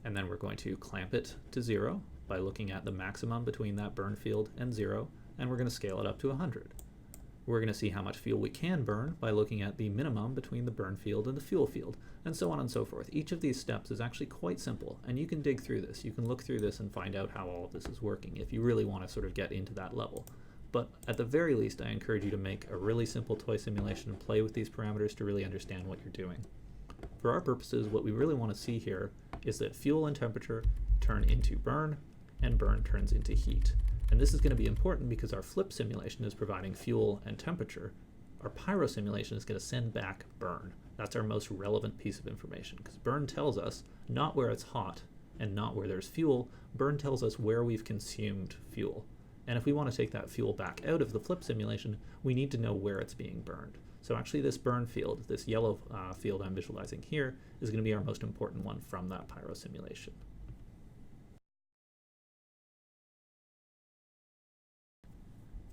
And then we're going to clamp it to 0 by looking at the maximum between that burn field and 0, and we're going to scale it up to 100. We're going to see how much fuel we can burn by looking at the minimum between the burn field and the fuel field, and so on and so forth. Each of these steps is actually quite simple, and you can dig through this. You can look through this and find out how all of this is working if you really want to sort of get into that level. But at the very least, I encourage you to make a really simple toy simulation and play with these parameters to really understand what you're doing. For our purposes, what we really want to see here is that fuel and temperature turn into burn, and burn turns into heat. And this is going to be important because our FLIP simulation is providing fuel and temperature. Our Pyro simulation is going to send back burn. That's our most relevant piece of information, because burn tells us not where it's hot and not where there's fuel. Burn tells us where we've consumed fuel. And if we want to take that fuel back out of the FLIP simulation, we need to know where it's being burned. So actually this burn field, this yellow field I'm visualizing here, is going to be our most important one from that Pyro simulation.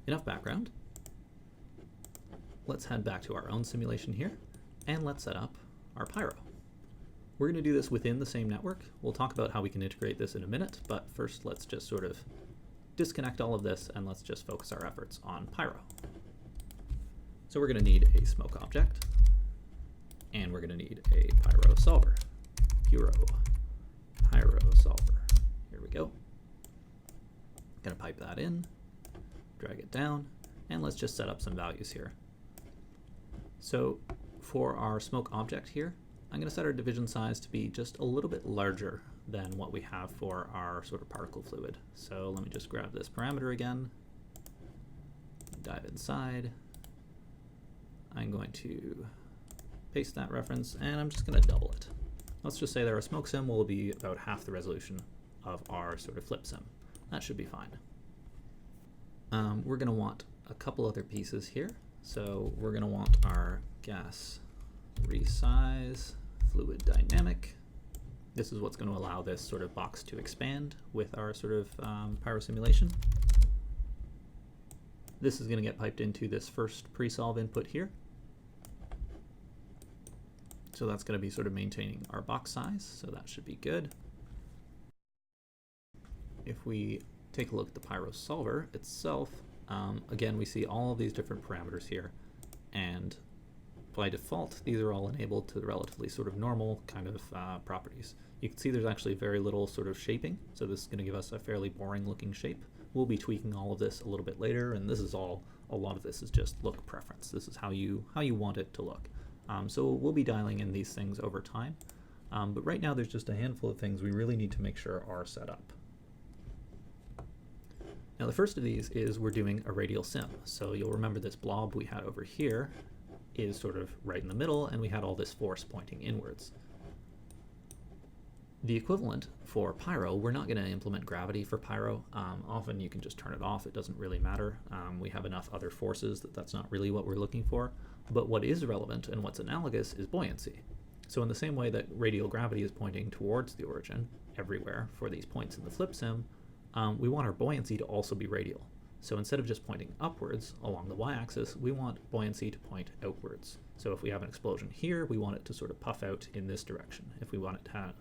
Enough background. Let's head back to our own simulation here, and let's set up our Pyro. We're going to do this within the same network. We'll talk about how we can integrate this in a minute, but first let's just sort of disconnect all of this and let's just focus our efforts on Pyro. So we're going to need a smoke object, and we're going to need a Pyro solver. Pyro solver. Here we go. Going to pipe that in, drag it down, and let's just set up some values here. So for our smoke object here, I'm going to set our division size to be just a little bit larger than what we have for our sort of particle fluid. So let me just grab this parameter again, dive inside. I'm going to paste that reference, and I'm just going to double it. Let's just say that our smoke sim will be about half the resolution of our sort of FLIP sim. That should be fine. We're going to want a couple other pieces here. So we're going to want our gas resize, fluid dynamic. This is what's going to allow this sort of box to expand with our sort of Pyro simulation. This is going to get piped into this first pre-solve input here. So that's going to be sort of maintaining our box size, so that should be good. If we take a look at the Pyro solver itself, again, we see all of these different parameters here, and by default, these are all enabled to relatively sort of normal kind of properties. You can see there's actually very little sort of shaping, so this is going to give us a fairly boring looking shape. We'll be tweaking all of this a little bit later, and this is all, a lot of this is just look preference. This is how you want it to look. So we'll be dialing in these things over time, but right now there's just a handful of things we really need to make sure are set up. Now the first of these is we're doing a radial sim. So you'll remember this blob we had over here is sort of right in the middle, and we had all this force pointing inwards. The equivalent for Pyro, we're not going to implement gravity for Pyro. Often you can just turn it off, it doesn't really matter. We have enough other forces that that's not really what we're looking for. But what is relevant and what's analogous is buoyancy. So in the same way that radial gravity is pointing towards the origin everywhere for these points in the flip sim, we want our buoyancy to also be radial. So instead of just pointing upwards along the y-axis, we want buoyancy to point outwards. So if we have an explosion here, we want it to sort of puff out in this direction. If we want it to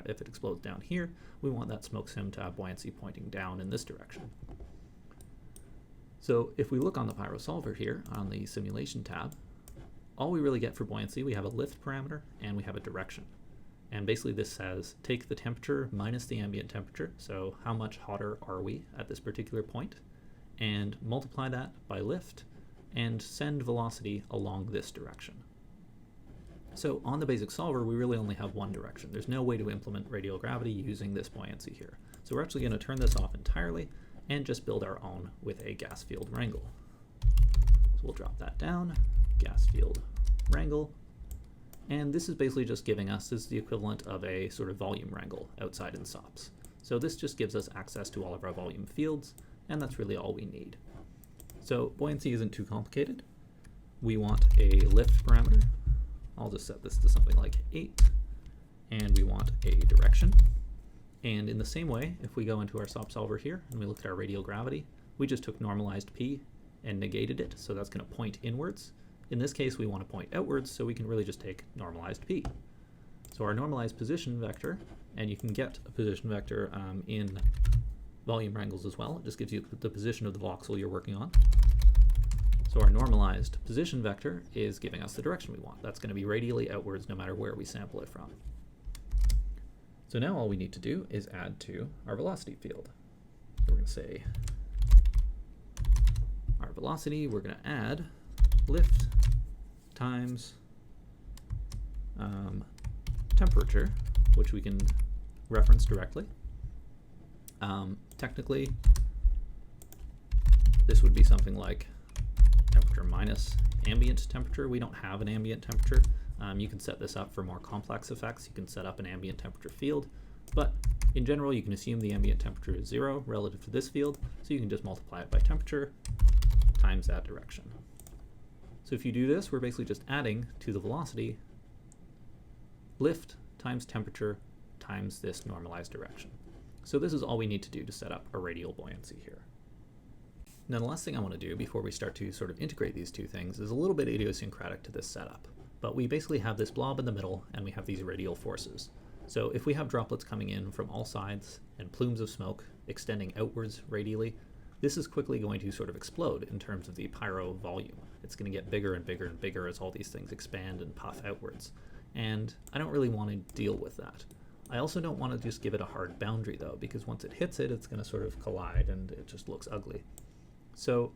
if it explodes down here, we want that smoke sim to have buoyancy pointing down in this direction. So if we look on the Pyro solver here on the simulation tab, all we really get for buoyancy, we have a lift parameter and we have a direction. And basically this says take the temperature minus the ambient temperature, so how much hotter are we at this particular point, and multiply that by lift and send velocity along this direction. So on the basic solver, we really only have one direction. There's no way to implement radial gravity using this buoyancy here. So we're actually going to turn this off entirely and just build our own with a gas field wrangle. So we'll drop that down, gas field wrangle, and this is basically just giving us, this is the equivalent of a sort of volume wrangle outside in SOPs. So this just gives us access to all of our volume fields, and that's really all we need. So buoyancy isn't too complicated. We want a lift parameter. I'll just set this to something like 8, and we want a direction. And in the same way, if we go into our SOP solver here and we look at our radial gravity, we just took normalized p and negated it, so that's going to point inwards. In this case, we want to point outwards, so we can really just take normalized p. So our normalized position vector, and you can get a position vector in volume wrangles as well. It just gives you the position of the voxel you're working on. So our normalized position vector is giving us the direction we want. That's going to be radially outwards no matter where we sample it from. So now all we need to do is add to our velocity field. So we're going to say our velocity, we're going to add lift times temperature, which we can reference directly. Technically, this would be something like temperature minus ambient temperature. We don't have an ambient temperature. You can set this up for more complex effects. You can set up an ambient temperature field, but in general, you can assume the ambient temperature is 0 relative to this field, so you can just multiply it by temperature times that direction. So if you do this, we're basically just adding to the velocity lift times temperature times this normalized direction. So this is all we need to do to set up a radial buoyancy here. Now the last thing I want to do before we start to sort of integrate these two things is a little bit idiosyncratic to this setup. But we basically have this blob in the middle and we have these radial forces. So if we have droplets coming in from all sides and plumes of smoke extending outwards radially, this is quickly going to sort of explode in terms of the pyro volume. It's going to get bigger and bigger and bigger as all these things expand and puff outwards. And I don't really want to deal with that. I also don't want to just give it a hard boundary though, because once it hits it, it's going to sort of collide and it just looks ugly. So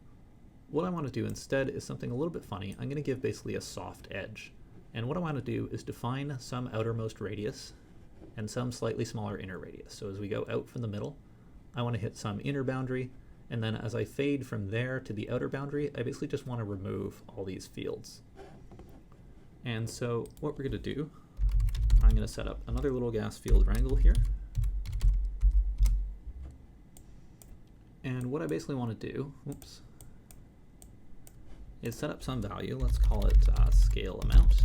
what I want to do instead is something a little bit funny. I'm going to give basically a soft edge. And what I want to do is define some outermost radius and some slightly smaller inner radius. So as we go out from the middle, I want to hit some inner boundary, and then as I fade from there to the outer boundary, I basically just want to remove all these fields. And so what we're going to do, I'm going to set up another little gas field wrangle here. And what I basically want to do, is set up some value. Let's call it scale amount.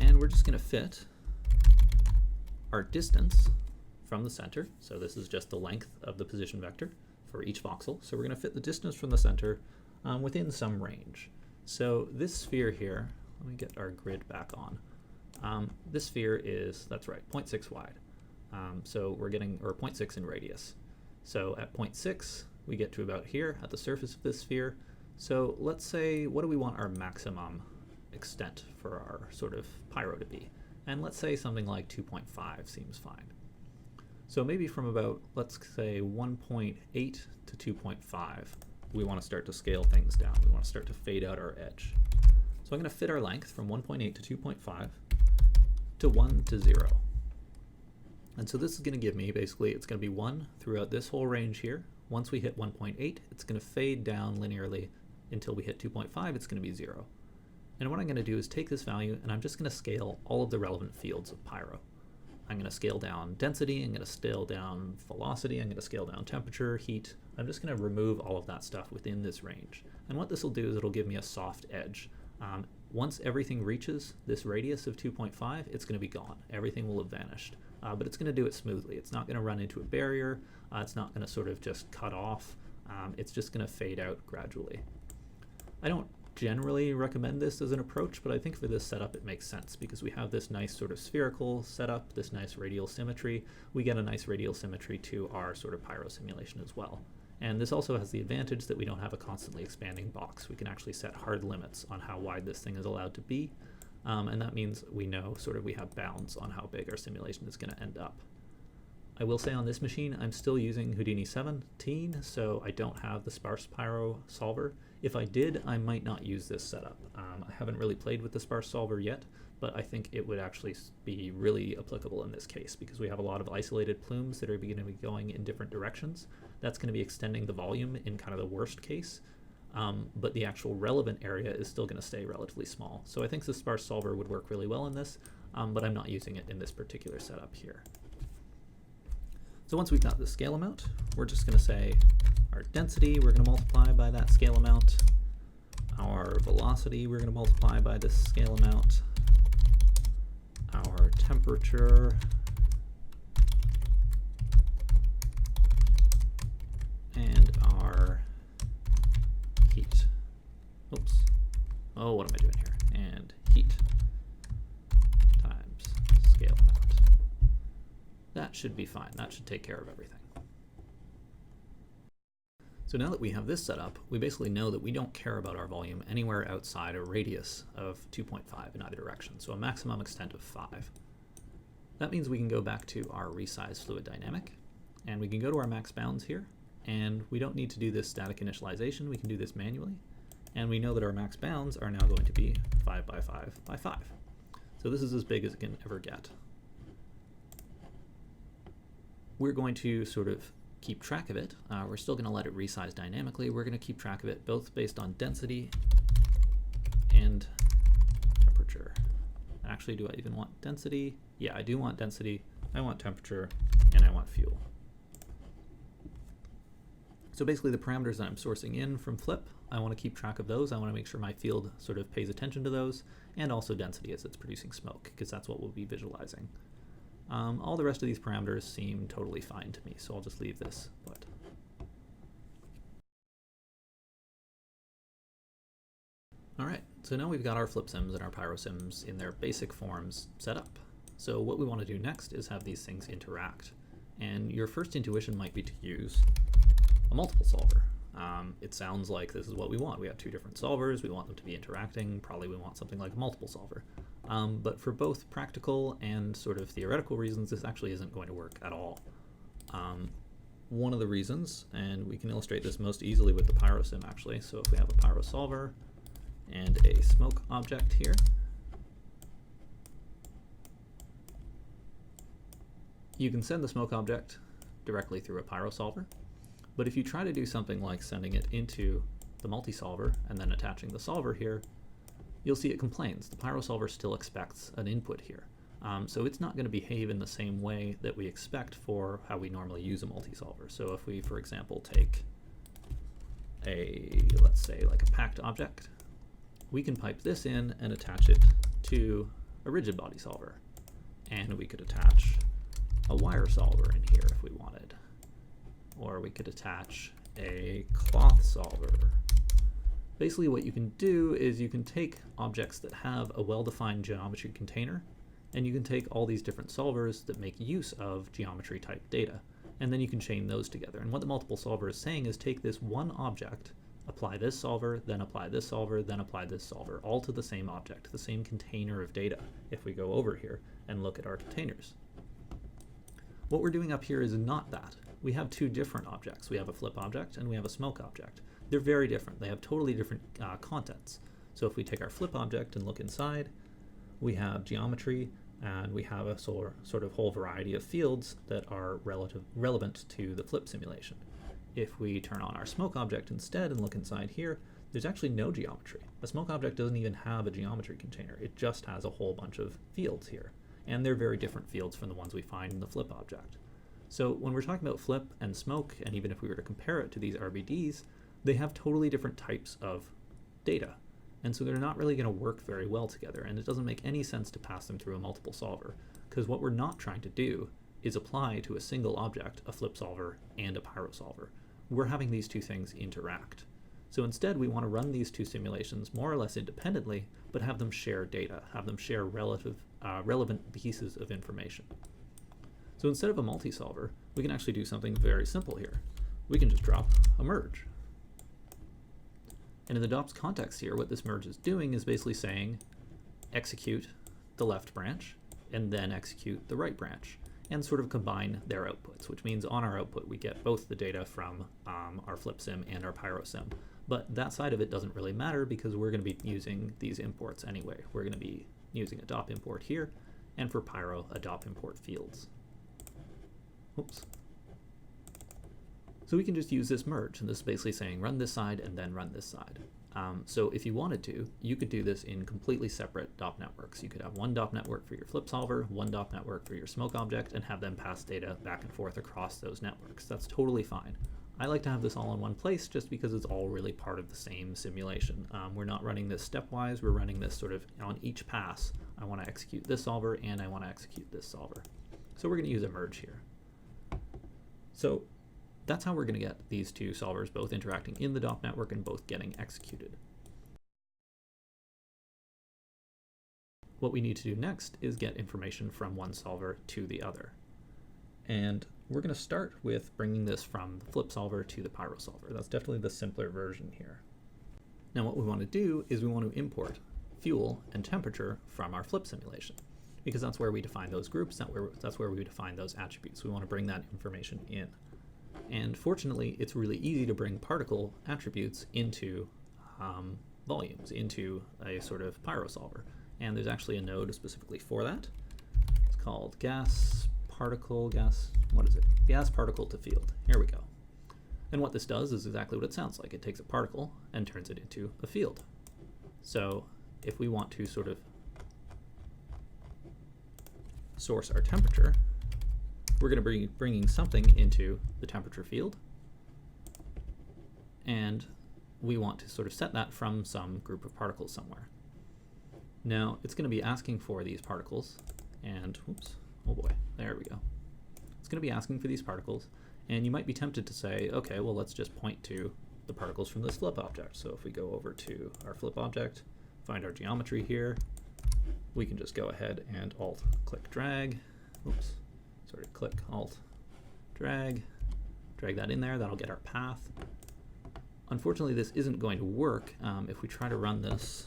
And we're just going to fit our distance from the center. So this is just the length of the position vector for each voxel. So we're going to fit the distance from the center within some range. So this sphere here, let me get our grid back on. This sphere is, that's right, 0.6 wide. So we're getting, or 0.6 in radius. So at 0.6, we get to about here at the surface of this sphere. So let's say, what do we want our maximum extent for our sort of Pyro to be. And let's say something like 2.5 seems fine. So maybe from about, let's say 1.8 to 2.5, we want to start to scale things down. We want to start to fade out our edge. So I'm going to fit our length from 1.8 to 2.5 to 1 to 0. And so this is going to give me, basically, it's going to be 1 throughout this whole range here. Once we hit 1.8, it's going to fade down linearly until we hit 2.5, it's going to be 0. And what I'm going to do is take this value and I'm just going to scale all of the relevant fields of Pyro. I'm going to scale down density, I'm going to scale down velocity, I'm going to scale down temperature, heat. I'm just going to remove all of that stuff within this range. And what this will do is it'll give me a soft edge. Once everything reaches this radius of 2.5, it's going to be gone. Everything will have vanished. But it's going to do it smoothly. It's not going to run into a barrier. It's not going to sort of just cut off. It's just going to fade out gradually. I don't generally recommend this as an approach, but I think for this setup it makes sense because we have this nice sort of spherical setup, this nice radial symmetry. We get a nice radial symmetry to our sort of Pyro simulation as well. And this also has the advantage that we don't have a constantly expanding box. We can actually set hard limits on how wide this thing is allowed to be. And that means we know sort of we have bounds on how big our simulation is going to end up. I will say on this machine I'm still using Houdini 17, so I don't have the sparse Pyro solver. If I did, I might not use this setup. I haven't really played with the sparse solver yet, but I think it would actually be really applicable in this case because we have a lot of isolated plumes that are going to be going in different directions. That's going to be extending the volume in kind of the worst case, but the actual relevant area is still going to stay relatively small. So I think the sparse solver would work really well in this, but I'm not using it in this particular setup here. So once we've got the scale amount, we're just going to say our density, we're going to multiply by that scale amount. Our velocity, we're going to multiply by this scale amount. Our temperature, and our heat. Oops. Oh, what am I doing here? And heat times scale amount. That should be fine. That should take care of everything. So now that we have this set up, we basically know that we don't care about our volume anywhere outside a radius of 2.5 in either direction, so a maximum extent of 5. That means we can go back to our resize fluid dynamic, and we can go to our max bounds here, and we don't need to do this static initialization, we can do this manually, and we know that our max bounds are now going to be 5 by 5 by 5. So this is as big as it can ever get. We're going to sort of keep track of it. We're still going to let it resize dynamically. We're going to keep track of it both based on density and temperature. Actually, do I even want density? Yeah, I do want density, I want temperature, and I want fuel. So basically the parameters that I'm sourcing in from FLIP, I want to keep track of those. I want to make sure my field sort of pays attention to those, and also density as it's producing smoke, because that's what we'll be visualizing. All the rest of these parameters seem totally fine to me, so I'll just leave this. But all right, so now we've got our FLIP sims and our Pyro sims in their basic forms set up. So what we want to do next is have these things interact. And your first intuition might be to use a multiple solver. It sounds like this is what we want. We have two different solvers, we want them to be interacting, probably we want something like a multiple solver. But for both practical and sort of theoretical reasons, this actually isn't going to work at all. One of the reasons, and we can illustrate this most easily with the Pyro sim actually, so if we have a Pyro solver and a smoke object here, you can send the smoke object directly through a Pyro solver. But if you try to do something like sending it into the multi-solver and then attaching the solver here, you'll see it complains. The Pyro solver still expects an input here. So it's not going to behave in the same way that we expect for how we normally use a multi-solver. So if we, for example, take a, let's say, like a packed object, we can pipe this in and attach it to a rigid body solver. And we could attach a wire solver in here if we wanted. Or we could attach a cloth solver. Basically what you can do is you can take objects that have a well-defined geometry container, and you can take all these different solvers that make use of geometry type data, and then you can chain those together. And what the multiple solver is saying is take this one object apply this solver, then apply this solver, then apply this solver, all to the same object, the same container of data, if we go over here and look at our containers. What we're doing up here is not that. We have two different objects. We have a flip object and we have a smoke object. They're very different. They have totally different contents. So if we take our flip object and look inside, we have geometry and we have a sort of whole variety of fields that are relevant to the flip simulation. If we turn on our smoke object instead and look inside here, there's actually no geometry. A smoke object doesn't even have a geometry container. It just has a whole bunch of fields here. And they're very different fields from the ones we find in the flip object. So when we're talking about flip and smoke, and even if we were to compare it to these RBDs, they have totally different types of data. And so they're not really going to work very well together, and it doesn't make any sense to pass them through a multiple solver, because what we're not trying to do is apply to a single object a flip solver and a pyro solver. We're having these two things interact. So instead we want to run these two simulations more or less independently, but have them share data, have them share relevant pieces of information. So instead of a multi-solver, we can actually do something very simple here. We can just drop a merge. And in the DOPS context here, what this merge is doing is basically saying execute the left branch and then execute the right branch, and sort of combine their outputs, which means on our output we get both the data from our flip sim and our pyro sim. But that side of it doesn't really matter because we're going to be using these imports anyway. We're going to be using a DOP import here, and for pyro, a DOP import fields. Oops. So we can just use this merge, and this is basically saying run this side and then run this side. So if you wanted to, you could do this in completely separate DOP networks. You could have one DOP network for your flip solver, one DOP network for your smoke object, and have them pass data back and forth across those networks. That's totally fine. I like to have this all in one place just because it's all really part of the same simulation. We're not running this stepwise, we're running this sort of on each pass. I want to execute this solver and I want to execute this solver. So we're going to use a merge here. So that's how we're going to get these two solvers both interacting in the DOP network and both getting executed. What we need to do next is get information from one solver to the other. And we're going to start with bringing this from the flip solver to the pyro solver. That's definitely the simpler version here. Now what we want to do is we want to import fuel and temperature from our flip simulation, because that's where we define those groups, that's where we define those attributes. We want to bring that information in. And fortunately, it's really easy to bring particle attributes into volumes, into a sort of pyro solver. And there's actually a node specifically for that. It's called gas particle to field. Here we go. And what this does is exactly what it sounds like. It takes a particle and turns it into a field. So if we want to sort of source our temperature, we're going to be bringing something into the temperature field, and we want to sort of set that from some group of particles somewhere. Now it's going to be asking for these particles, and oops, oh boy, there we go. It's going to be asking for these particles, and you might be tempted to say, okay, well let's just point to the particles from this flip object. So if we go over to our flip object, find our geometry here, we can just go ahead and alt click drag, oops, sort of click alt drag that in there. That'll get our path. Unfortunately, this isn't going to work. If we try to run this,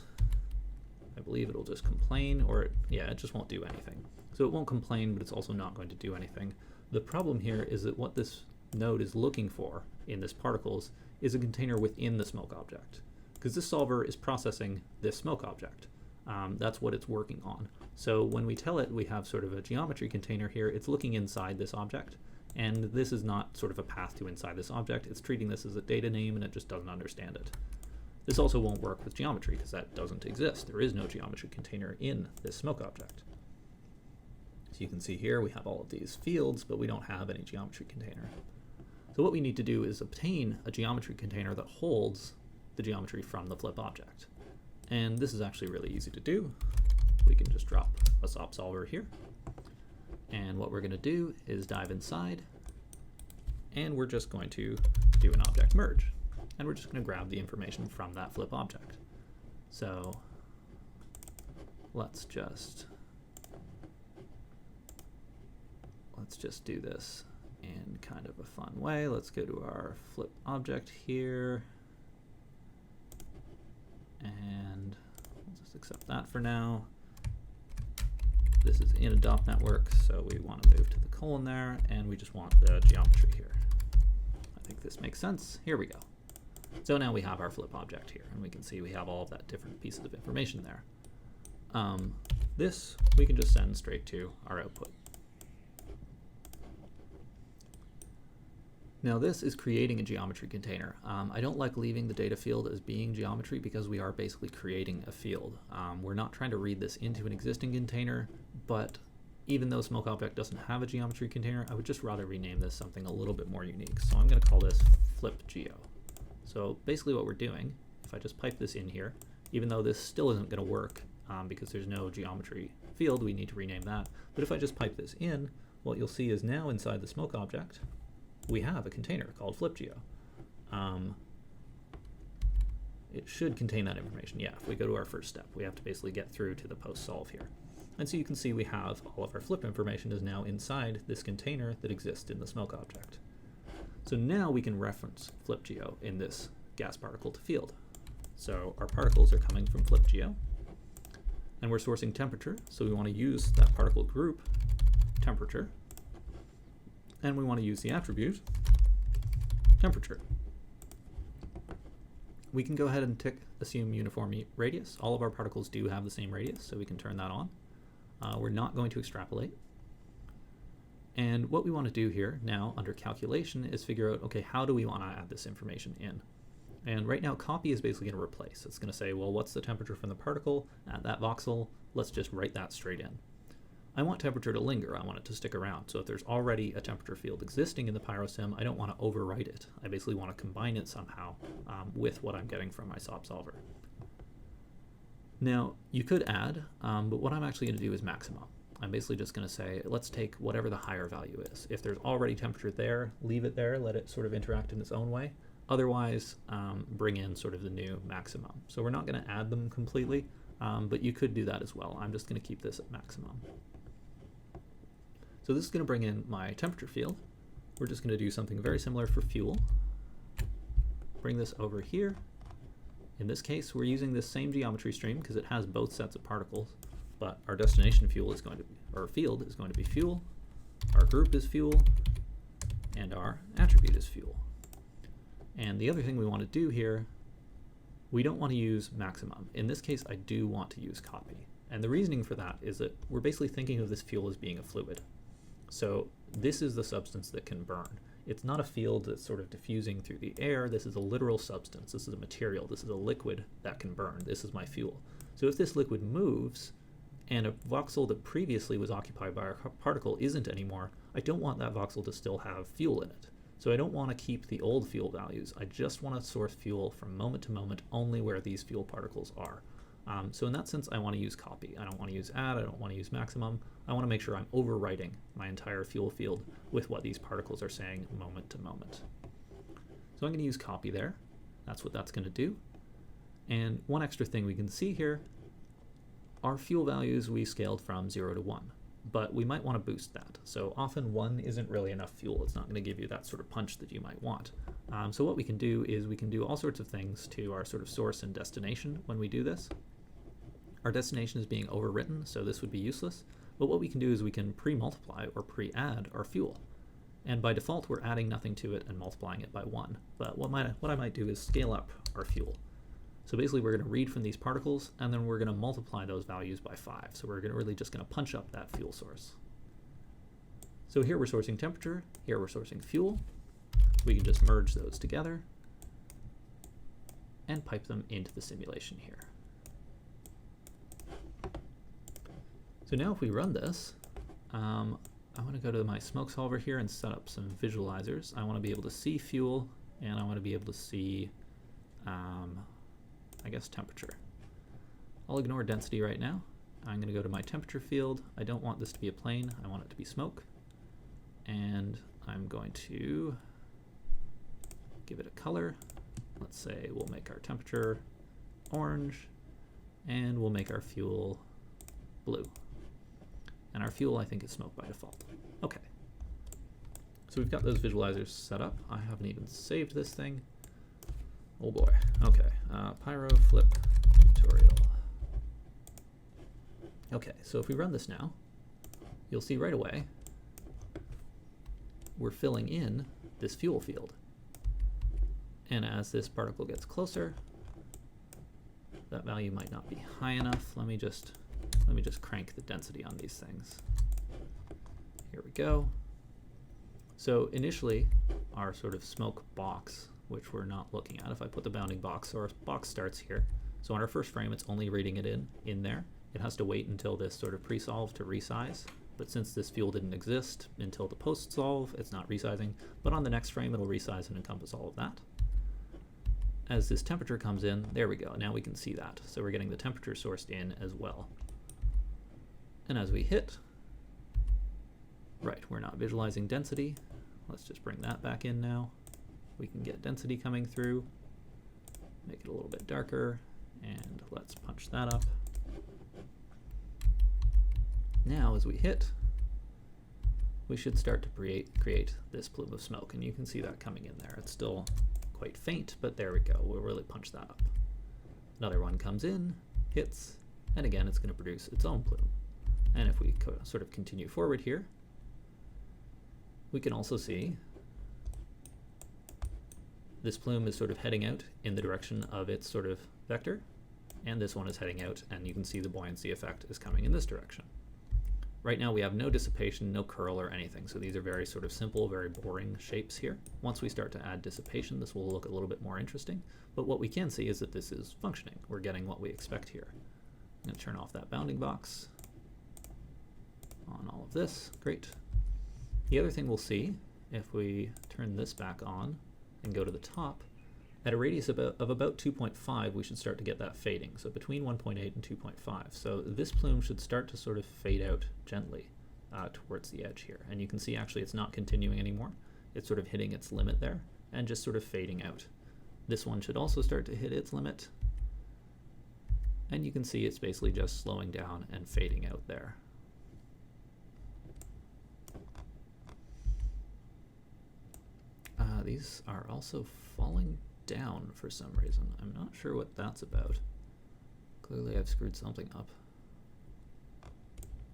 I believe it'll just complain, or yeah, it just won't do anything. So it won't complain, but it's also not going to do anything. The problem here is that what this node is looking for in this particles is a container within the smoke object, because this solver is processing this smoke object. That's what it's working on. So when we tell it we have sort of a geometry container here, it's looking inside this object, and this is not sort of a path to inside this object. It's treating this as a data name, and it just doesn't understand it. This also won't work with geometry because that doesn't exist. There is no geometry container in this smoke object. So you can see here we have all of these fields, but we don't have any geometry container. So what we need to do is obtain a geometry container that holds the geometry from the flip object. And this is actually really easy to do. We can just drop a SOP solver here. And what we're going to do is dive inside, and we're just going to do an object merge. And we're just going to grab the information from that flip object. So let's just do this in kind of a fun way. Let's go to our flip object here, and we'll just accept that for now. This is in a DOP network, so we want to move to the colon there, and we just want the geometry here. I think this makes sense. Here we go. So now we have our flip object here, and we can see we have all of that different pieces of information there. This we can just send straight to our output. Now this is creating a geometry container. I don't like leaving the data field as being geometry because we are basically creating a field. We're not trying to read this into an existing container, but even though smoke object doesn't have a geometry container, I would just rather rename this something a little bit more unique. So I'm going to call this FLIP-Geo. So basically what we're doing, if I just pipe this in here, even though this still isn't going to work because there's no geometry field, we need to rename that. But if I just pipe this in, what you'll see is now inside the smoke object, we have a container called FLIP-Geo. It should contain that information. Yeah, if we go to our first step, we have to basically get through to the post solve here. And so you can see we have all of our flip information is now inside this container that exists in the smoke object. So now we can reference FLIP-Geo in this gas particle to field. So our particles are coming from FLIP-Geo, and we're sourcing temperature, so we want to use that particle group, temperature, and we want to use the attribute, temperature. We can go ahead and tick assume uniform radius. All of our particles do have the same radius, so we can turn that on. We're not going to extrapolate. And what we want to do here now under calculation is figure out, okay, how do we want to add this information in? And right now copy is basically going to replace. It's going to say, well, what's the temperature from the particle at that voxel? Let's just write that straight in. I want temperature to linger. I want it to stick around. So if there's already a temperature field existing in the pyrosim, I don't want to overwrite it. I basically want to combine it somehow with what I'm getting from my SOP solver. Now, you could add, but what I'm actually going to do is maximum. I'm basically just going to say, let's take whatever the higher value is. If there's already temperature there, leave it there, let it sort of interact in its own way. Otherwise, bring in sort of the new maximum. So we're not going to add them completely, but you could do that as well. I'm just going to keep this at maximum. So this is going to bring in my temperature field. We're just going to do something very similar for fuel. Bring this over here. In this case, we're using this same geometry stream because it has both sets of particles, but our destination fuel is going to be, or field is going to be fuel, our group is fuel, and our attribute is fuel. And the other thing we want to do here, we don't want to use maximum. In this case, I do want to use copy. And the reasoning for that is that we're basically thinking of this fuel as being a fluid. So this is the substance that can burn. It's not a field that's sort of diffusing through the air. This is a literal substance. This is a material. This is a liquid that can burn. This is my fuel. So if this liquid moves and a voxel that previously was occupied by our particle isn't anymore, I don't want that voxel to still have fuel in it. So I don't want to keep the old fuel values. I just want to source fuel from moment to moment only where these fuel particles are. So in that sense, I want to use copy. I don't want to use add. I don't want to use maximum. I want to make sure I'm overwriting my entire fuel field with what these particles are saying moment to moment. So I'm going to use copy there. That's what that's going to do. And one extra thing we can see here, our fuel values we scaled from 0 to 1, but we might want to boost that. So often 1 isn't really enough fuel. It's not going to give you that sort of punch that you might want. So what we can do is we can do all sorts of things to our sort of source and destination when we do this. Our destination is being overwritten, so this would be useless. But what we can do is we can pre-multiply or pre-add our fuel. And by default, we're adding nothing to it and multiplying it by 1. But what I might do is scale up our fuel. So basically, we're going to read from these particles, and then we're going to multiply those values by 5. So we're really just going to punch up that fuel source. So here we're sourcing temperature. Here we're sourcing fuel. We can just merge those together and pipe them into the simulation here. So now if we run this, I want to go to my smoke solver here and set up some visualizers. I want to be able to see fuel, and I want to be able to see, I guess, temperature. I'll ignore density right now. I'm going to go to my temperature field. I don't want this to be a plane. I want it to be smoke. And I'm going to give it a color. Let's say we'll make our temperature orange, and we'll make our fuel blue. And our fuel, I think, is smoke by default. Okay. So we've got those visualizers set up. I haven't even saved this thing. Oh boy. Okay. Pyro, flip, tutorial. Okay, so if we run this now, you'll see right away we're filling in this fuel field. And as this particle gets closer, that value might not be high enough. Let me just crank the density on these things. Here we go. So initially, our sort of smoke box, which we're not looking at, if I put the bounding box, so our box starts here. So on our first frame, it's only reading it in there. It has to wait until this sort of pre-solve to resize. But since this fuel didn't exist until the post-solve, it's not resizing. But on the next frame, it'll resize and encompass all of that. As this temperature comes in, there we go. Now we can see that. So we're getting the temperature sourced in as well. And as we hit, right, we're not visualizing density. Let's just bring that back in now. We can get density coming through, make it a little bit darker, and let's punch that up. Now as we hit, we should start to create this plume of smoke, and you can see that coming in there. It's still quite faint, but there we go. We'll really punch that up. Another one comes in, hits, and again it's going to produce its own plume. And if we sort of continue forward here, we can also see this plume is sort of heading out in the direction of its sort of vector, and this one is heading out, and you can see the buoyancy effect is coming in this direction. Right now we have no dissipation, no curl or anything, so these are very sort of simple, very boring shapes here. Once we start to add dissipation, this will look a little bit more interesting, but what we can see is that this is functioning. We're getting what we expect here. I'm going to turn off that bounding box on all of this. Great. The other thing we'll see, if we turn this back on and go to the top, at a radius of about 2.5, we should start to get that fading. So between 1.8 and 2.5. So this plume should start to sort of fade out gently towards the edge here. And you can see actually it's not continuing anymore. It's sort of hitting its limit there and just sort of fading out. This one should also start to hit its limit. And you can see it's basically just slowing down and fading out there. These are also falling down for some reason. I'm not sure what that's about. Clearly I've screwed something up.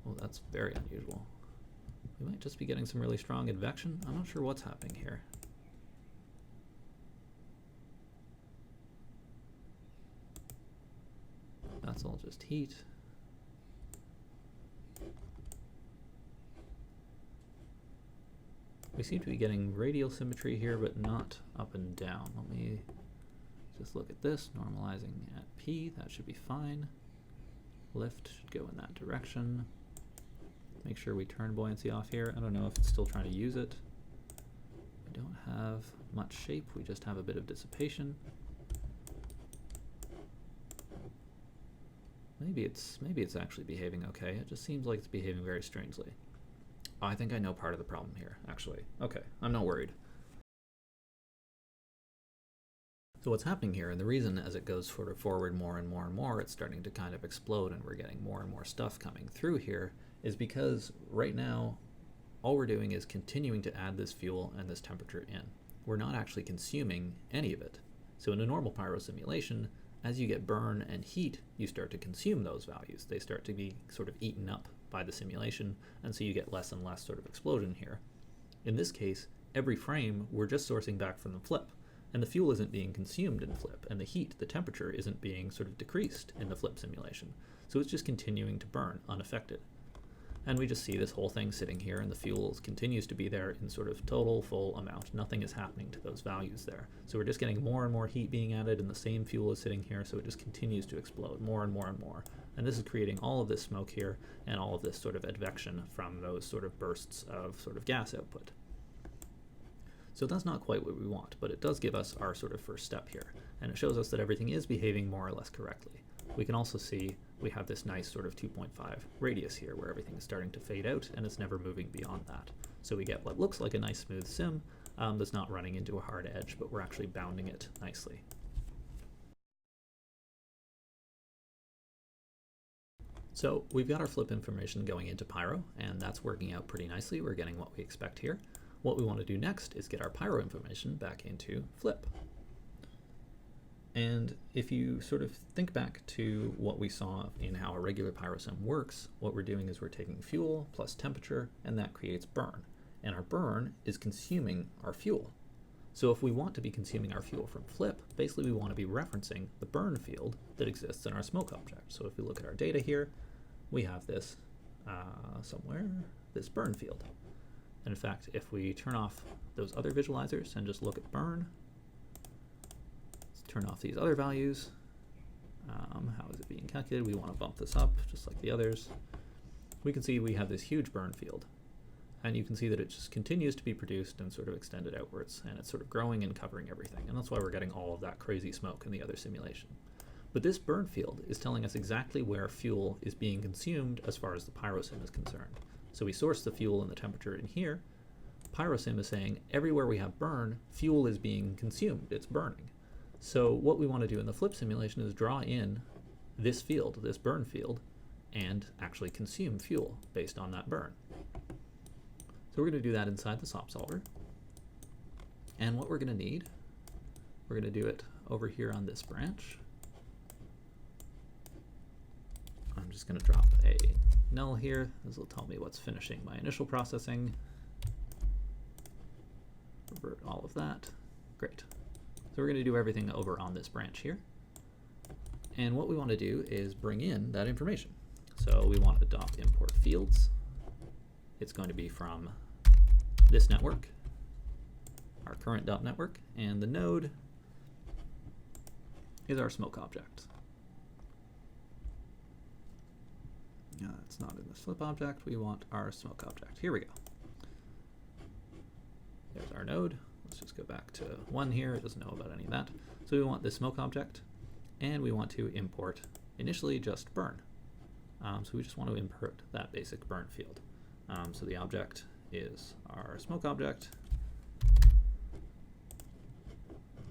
Oh, that's very unusual. We might just be getting some really strong advection. I'm not sure what's happening here. That's all just heat. We seem to be getting radial symmetry here, but not up and down. Let me just look at this, normalizing at P, that should be fine. Lift should go in that direction. Make sure we turn buoyancy off here. I don't know if it's still trying to use it. We don't have much shape, we just have a bit of dissipation. Maybe it's actually behaving okay. It just seems like it's behaving very strangely. I think I know part of the problem here, actually. Okay, I'm not worried. So what's happening here, and the reason as it goes sort of forward more and more and more, it's starting to kind of explode and we're getting more and more stuff coming through here, is because right now, all we're doing is continuing to add this fuel and this temperature in. We're not actually consuming any of it. So in a normal pyro simulation, as you get burn and heat, you start to consume those values. They start to be sort of eaten up by the simulation, and so you get less and less sort of explosion here. In this case, every frame we're just sourcing back from the flip, and the fuel isn't being consumed in flip, and the heat, the temperature, isn't being sort of decreased in the flip simulation. So it's just continuing to burn unaffected. And we just see this whole thing sitting here, and the fuel continues to be there in sort of total full amount. Nothing is happening to those values there. So we're just getting more and more heat being added, and the same fuel is sitting here, so it just continues to explode more and more and more. And this is creating all of this smoke here, and all of this sort of advection from those sort of bursts of sort of gas output. So that's not quite what we want, but it does give us our sort of first step here, and it shows us that everything is behaving more or less correctly. We can also see we have this nice sort of 2.5 radius here where everything is starting to fade out and it's never moving beyond that. So we get what looks like a nice smooth sim that's not running into a hard edge, but we're actually bounding it nicely. So we've got our flip information going into Pyro, and that's working out pretty nicely. We're getting what we expect here. What we want to do next is get our Pyro information back into Flip. And if you sort of think back to what we saw in how a regular pyrosim works, what we're doing is we're taking fuel plus temperature, and that creates burn. And our burn is consuming our fuel. So if we want to be consuming our fuel from FLIP, basically we want to be referencing the burn field that exists in our smoke object. So if we look at our data here, we have this somewhere, this burn field. And in fact, if we turn off those other visualizers and just look at burn, let's turn off these other values. How is it being calculated? We want to bump this up just like the others. We can see we have this huge burn field. And you can see that it just continues to be produced and sort of extended outwards, and it's sort of growing and covering everything. And that's why we're getting all of that crazy smoke in the other simulation. But this burn field is telling us exactly where fuel is being consumed as far as the pyrosim is concerned. So we source the fuel and the temperature in here. Pyrosim is saying everywhere we have burn, fuel is being consumed, it's burning. So what we want to do in the FLIP simulation is draw in this field, this burn field, and actually consume fuel based on that burn. So we're going to do that inside the SOP solver. And what we're going to need, we're going to do it over here on this branch. I'm just going to drop a null here. This will tell me what's finishing my initial processing. Revert all of that. Great. So we're going to do everything over on this branch here. And what we want to do is bring in that information. So we want to adopt import fields. It's going to be from this network, our current .network, and the node is our smoke object. It's not in the FLIP object. We want our smoke object. Here we go. There's our node. Let's just go back to 1 here. It doesn't know about any of that. So we want this smoke object, and we want to import initially just burn. So we just want to import that basic burn field. So the object is our smoke object,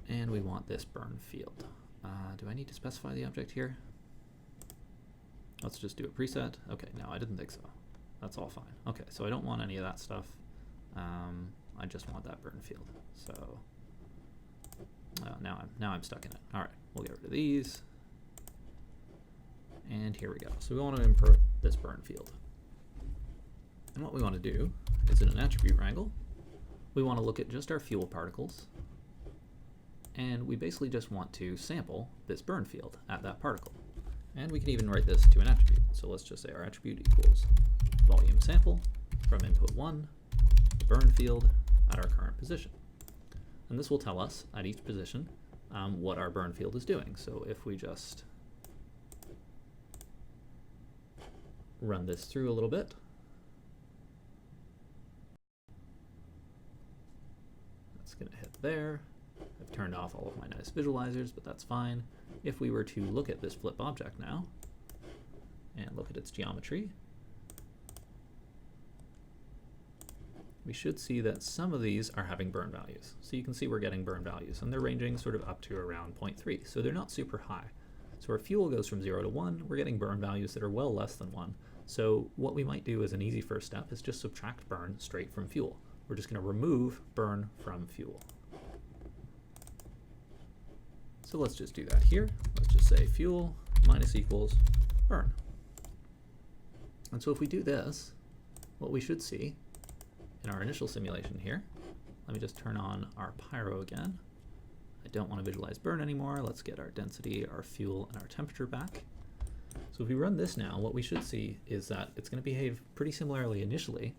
and we want this burn field. Do I need to specify the object here? Let's just do a preset. Okay, no, I didn't think so. That's all fine. Okay, so I don't want any of that stuff. I just want that burn field. So now I'm stuck in it. All right, we'll get rid of these. And here we go. So we want to import this burn field. And what we want to do is in an attribute wrangle, we want to look at just our fuel particles. And we basically just want to sample this burn field at that particle. And we can even write this to an attribute. So let's just say our attribute equals volume sample from input 1, the burn field at our current position. And this will tell us at each position what our burn field is doing. So if we just run this through a little bit, that's going to hit there. I've turned off all of my nice visualizers, but that's fine. If we were to look at this FLIP object now and look at its geometry, we should see that some of these are having burn values. So you can see we're getting burn values, and they're ranging sort of up to around 0.3, so they're not super high. So our fuel goes from 0 to 1, we're getting burn values that are well less than 1. So what we might do as an easy first step is just subtract burn straight from fuel. We're just going to remove burn from fuel. So let's just do that here. Let's just say fuel minus equals burn. And so if we do this, what we should see in our initial simulation here, let me just turn on our pyro again. I don't want to visualize burn anymore. Let's get our density, our fuel, and our temperature back. So if we run this now, what we should see is that it's going to behave pretty similarly initially,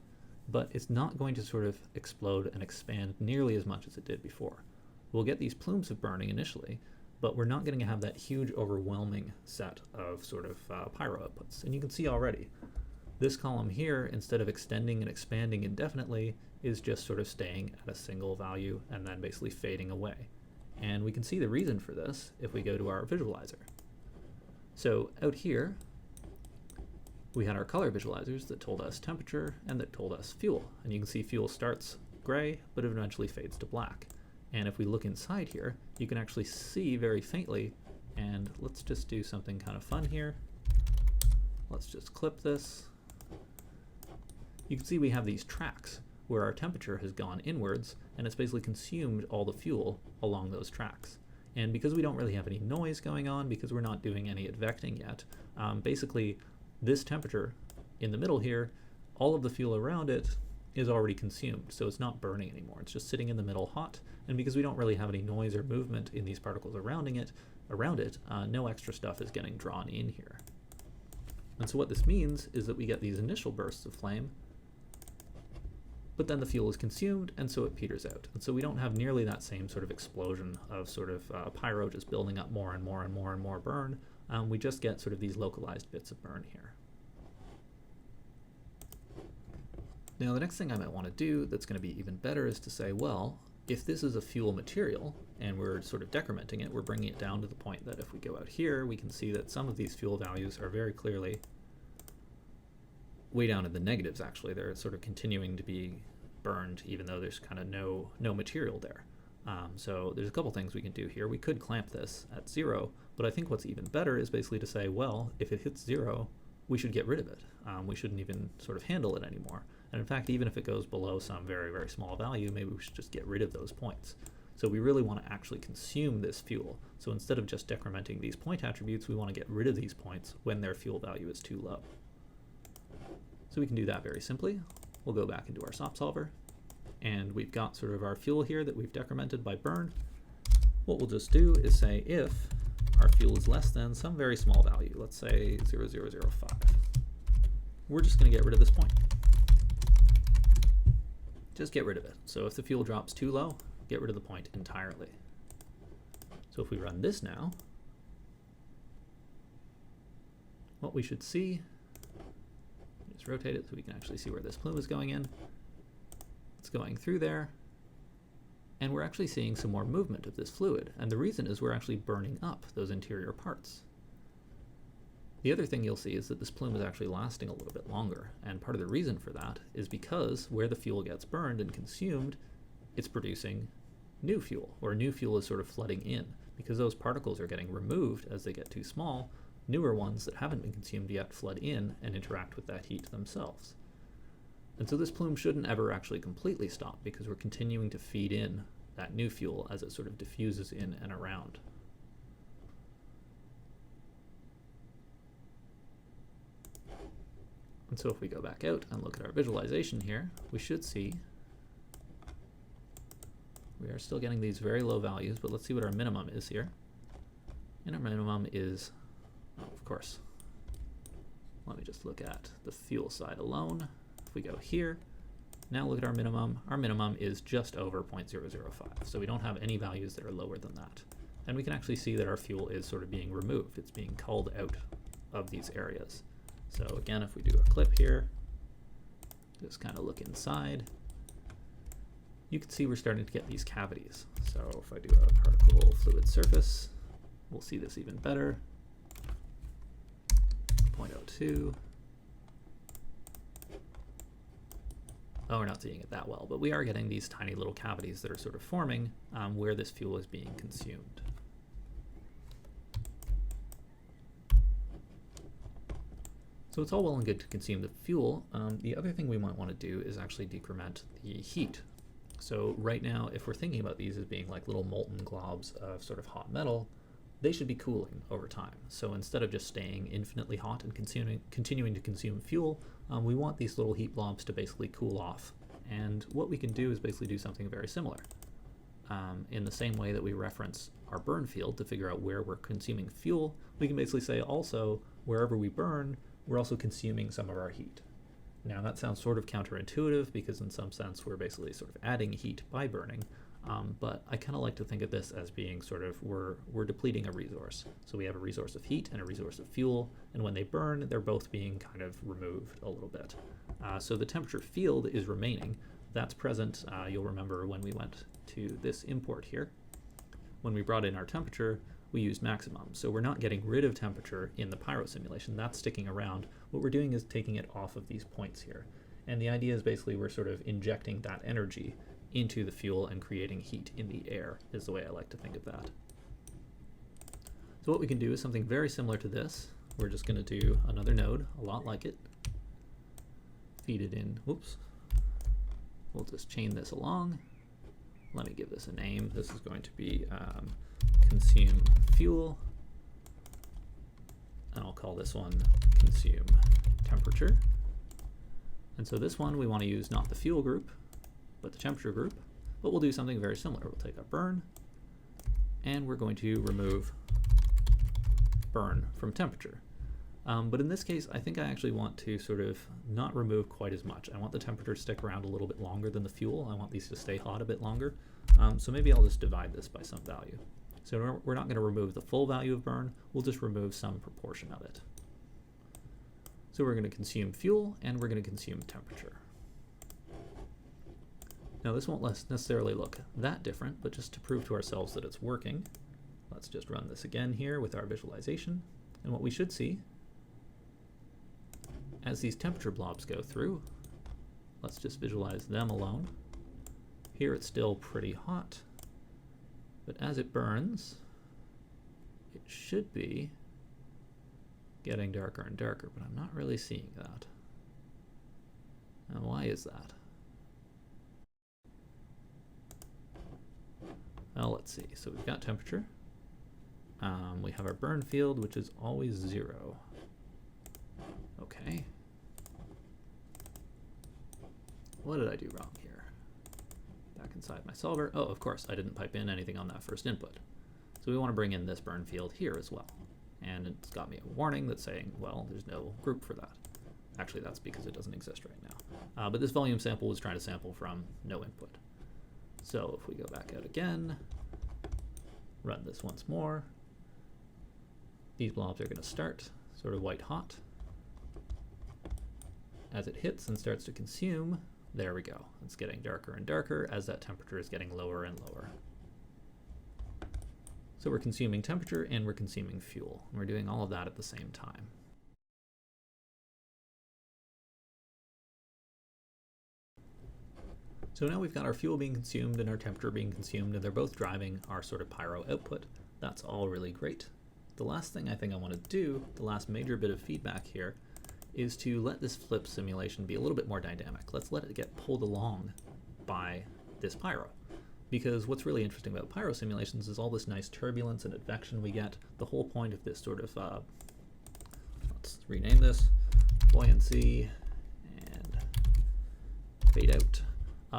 but it's not going to sort of explode and expand nearly as much as it did before. We'll get these plumes of burning initially, but we're not going to have that huge overwhelming set of sort of pyro outputs. And you can see already, this column here, instead of extending and expanding indefinitely, is just sort of staying at a single value and then basically fading away. And we can see the reason for this if we go to our visualizer. So out here, we had our color visualizers that told us temperature and that told us fuel. And you can see fuel starts gray, but it eventually fades to black. And if we look inside here, you can actually see very faintly, and let's just do something kind of fun here. Let's just clip this. You can see we have these tracks where our temperature has gone inwards, and it's basically consumed all the fuel along those tracks. And because we don't really have any noise going on, because we're not doing any advecting yet, basically this temperature in the middle here, all of the fuel around it is already consumed, so it's not burning anymore. It's just sitting in the middle hot, and because we don't really have any noise or movement in these particles around it, no extra stuff is getting drawn in here. And so what this means is that we get these initial bursts of flame, but then the fuel is consumed, and so it peters out. And so we don't have nearly that same sort of explosion of sort of pyro just building up more and more and more and more burn. We just get sort of these localized bits of burn here. Now the next thing I might want to do that's going to be even better is to say, well, if this is a fuel material and we're sort of decrementing it, we're bringing it down to the point that if we go out here, we can see that some of these fuel values are very clearly way down in the negatives. Actually, they're sort of continuing to be burned even though there's kind of no material there. So there's a couple things we can do here. We could clamp this at 0, but I think what's even better is basically to say, well, if it hits 0, we should get rid of it. We shouldn't even sort of handle it anymore. And in fact, even if it goes below some very, very small value, maybe we should just get rid of those points. So we really want to actually consume this fuel. So instead of just decrementing these point attributes, we want to get rid of these points when their fuel value is too low. So we can do that very simply. We'll go back into our SOP solver, and we've got sort of our fuel here that we've decremented by burn. What we'll just do is say if our fuel is less than some very small value, let's say 0.0005, we're just going to get rid of this point. Just get rid of it. So if the fuel drops too low, get rid of the point entirely. So if we run this now, what we should see, just rotate it so we can actually see where this plume is going in. It's going through there, and we're actually seeing some more movement of this fluid, and the reason is we're actually burning up those interior parts. The other thing you'll see is that this plume is actually lasting a little bit longer, and part of the reason for that is because where the fuel gets burned and consumed, it's producing new fuel, or new fuel is sort of flooding in. Because those particles are getting removed as they get too small, newer ones that haven't been consumed yet flood in and interact with that heat themselves. And so this plume shouldn't ever actually completely stop, because we're continuing to feed in that new fuel as it sort of diffuses in and around. And so if we go back out and look at our visualization here, we should see we are still getting these very low values, but let's see what our minimum is here. And our minimum is, oh, of course, let me just look at the fuel side alone. If we go here, now look at our minimum. Our minimum is just over 0.005, so we don't have any values that are lower than that. And we can actually see that our fuel is sort of being removed. It's being culled out of these areas. So again, if we do a clip here, just kind of look inside, you can see we're starting to get these cavities. So if I do a particle fluid surface, we'll see this even better. 0.02. Oh, we're not seeing it that well, but we are getting these tiny little cavities that are sort of forming where this fuel is being consumed. So it's all well and good to consume the fuel. The other thing we might want to do is actually decrement the heat. So right now, if we're thinking about these as being like little molten globs of sort of hot metal, they should be cooling over time. So instead of just staying infinitely hot and continuing to consume fuel, we want these little heat blobs to basically cool off. And what we can do is basically do something very similar. In the same way that we reference our burn field to figure out where we're consuming fuel, we can basically say also wherever we burn, we're also consuming some of our heat. Now that sounds sort of counterintuitive because in some sense we're basically sort of adding heat by burning, but I kind of like to think of this as being sort of we're depleting a resource. So we have a resource of heat and a resource of fuel, and when they burn, they're both being kind of removed a little bit. So the temperature field is remaining. That's present, you'll remember when we went to this import here. When we brought in our temperature, we used maximum. So we're not getting rid of temperature in the pyro simulation. That's sticking around. What we're doing is taking it off of these points here. And the idea is basically we're sort of injecting that energy into the fuel and creating heat in the air, is the way I like to think of that. So what we can do is something very similar to this. We're just going to do another node, a lot like it. Feed it in, whoops. We'll just chain this along. Let me give this a name. This is going to be consume fuel, and I'll call this one consume temperature. And so this one we want to use not the fuel group, but the temperature group, but we'll do something very similar. We'll take our burn, and we're going to remove burn from temperature. But in this case, I think I actually want to sort of not remove quite as much. I want the temperature to stick around a little bit longer than the fuel. I want these to stay hot a bit longer. So maybe I'll just divide this by some value. So we're not going to remove the full value of burn, we'll just remove some proportion of it. So we're going to consume fuel, and we're going to consume temperature. Now this won't necessarily look that different, but just to prove to ourselves that it's working, let's just run this again here with our visualization. And what we should see, as these temperature blobs go through, let's just visualize them alone. Here it's still pretty hot, but as it burns, it should be getting darker and darker, but I'm not really seeing that. And why is that? Well, let's see. So we've got temperature. We have our burn field, which is always 0. Okay. What did I do wrong here? Back inside my solver. Oh, of course, I didn't pipe in anything on that first input. So we want to bring in this burn field here as well. And it's got me a warning that's saying, well, there's no group for that. Actually, that's because it doesn't exist right now. But this volume sample was trying to sample from no input. So if we go back out again, run this once more, these blobs are going to start sort of white hot. As it hits and starts to consume, there we go. It's getting darker and darker as that temperature is getting lower and lower. So we're consuming temperature and we're consuming fuel. And we're doing all of that at the same time. So now we've got our fuel being consumed and our temperature being consumed, and they're both driving our sort of pyro output. That's all really great. The last thing I think I want to do, the last major bit of feedback here, is to let this flip simulation be a little bit more dynamic. Let's let it get pulled along by this pyro. Because what's really interesting about pyro simulations is all this nice turbulence and advection we get. The whole point of this sort of, let's rename this, buoyancy and fade out.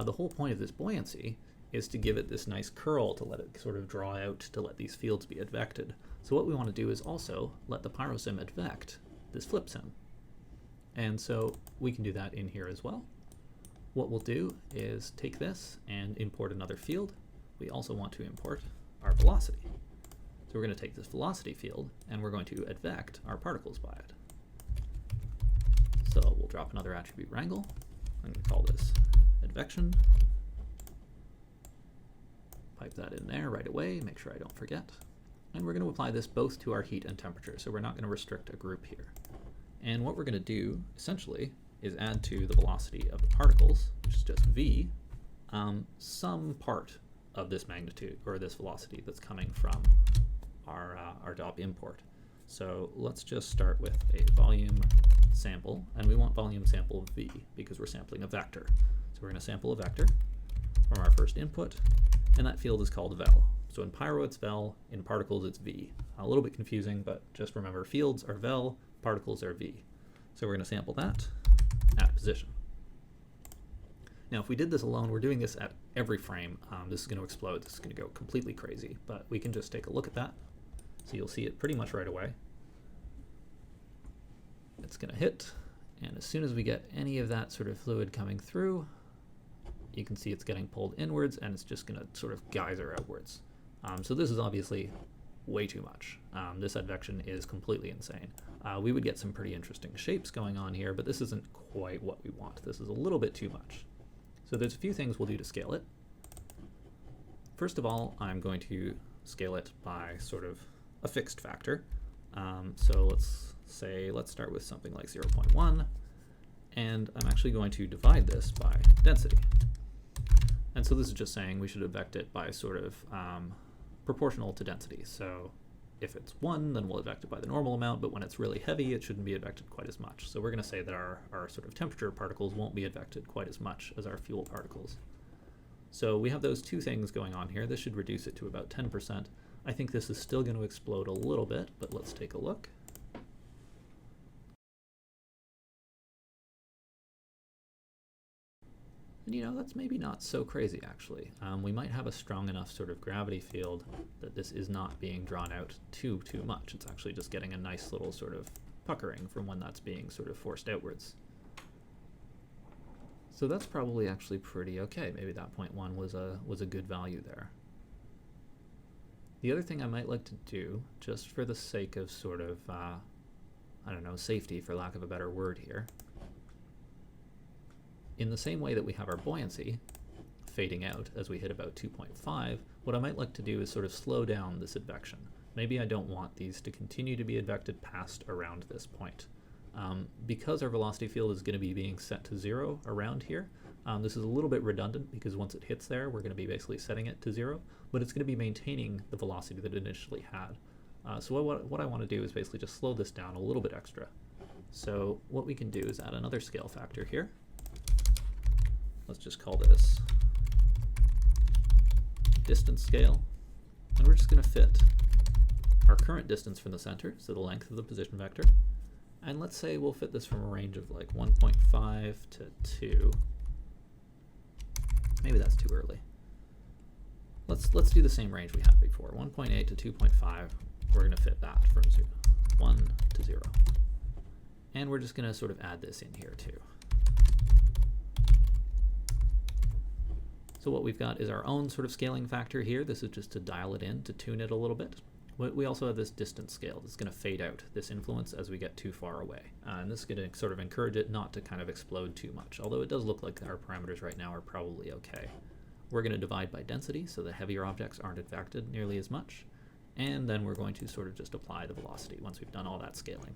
The whole point of this buoyancy is to give it this nice curl, to let it sort of draw out, to let these fields be advected. So what we want to do is also let the pyrosim advect this flip sim. And so we can do that in here as well. What we'll do is take this and import another field. We also want to import our velocity. So we're going to take this velocity field and we're going to advect our particles by it. So we'll drop another attribute wrangle. I'm going to call this advection. Pipe that in there right away, make sure I don't forget. And we're going to apply this both to our heat and temperature, so we're not going to restrict a group here. And what we're going to do, essentially, is add to the velocity of the particles, which is just v, some part of this magnitude, or this velocity that's coming from our DOP import. So let's just start with a volume sample, and we want volume sample v, because we're sampling a vector. So we're going to sample a vector from our first input, and that field is called vel. So in Pyro it's vel, in particles it's v. A little bit confusing, but just remember fields are vel, particles are v. So we're going to sample that at position. Now if we did this alone, we're doing this at every frame. This is going to explode, this is going to go completely crazy, but we can just take a look at that. So you'll see it pretty much right away. It's going to hit, and as soon as we get any of that sort of fluid coming through, you can see it's getting pulled inwards and it's just going to sort of geyser outwards. So this is obviously way too much. This advection is completely insane. We would get some pretty interesting shapes going on here, but this isn't quite what we want. This is a little bit too much. So there's a few things we'll do to scale it. First of all, I'm going to scale it by sort of a fixed factor. So let's start with something like 0.1, and I'm actually going to divide this by density. And so this is just saying we should advect it by sort of proportional to density. So if it's 1, then we'll advect it by the normal amount, but when it's really heavy, it shouldn't be advected quite as much. So we're going to say that our sort of temperature particles won't be advected quite as much as our fuel particles. So we have those two things going on here. This should reduce it to about 10%. I think this is still going to explode a little bit, but let's take a look. And you know, that's maybe not so crazy actually. We might have a strong enough sort of gravity field that this is not being drawn out too much. It's actually just getting a nice little sort of puckering from when that's being sort of forced outwards. So that's probably actually pretty okay. Maybe that 0.1 was a good value there. The other thing I might like to do, just for the sake of sort of, I don't know, safety for lack of a better word here, in the same way that we have our buoyancy fading out as we hit about 2.5, what I might like to do is sort of slow down this advection. Maybe I don't want these to continue to be advected past around this point. Because our velocity field is going to be being set to 0 around here, this is a little bit redundant because once it hits there, we're going to be basically setting it to 0, but it's going to be maintaining the velocity that it initially had. So what I want to do is basically just slow this down a little bit extra. So what we can do is add another scale factor here. Let's just call this distance scale, and we're just going to fit our current distance from the center, so the length of the position vector, and let's say we'll fit this from a range of like 1.5 to 2. Maybe that's too early. Let's do the same range we had before, 1.8 to 2.5. We're going to fit that from 1 to 0, and we're just going to sort of add this in here too. So what we've got is our own sort of scaling factor here. This is just to dial it in, to tune it a little bit. We also have this distance scale that's going to fade out this influence as we get too far away. And this is going to sort of encourage it not to kind of explode too much, although it does look like our parameters right now are probably okay. We're going to divide by density, so the heavier objects aren't advected nearly as much. And then we're going to sort of just apply the velocity once we've done all that scaling.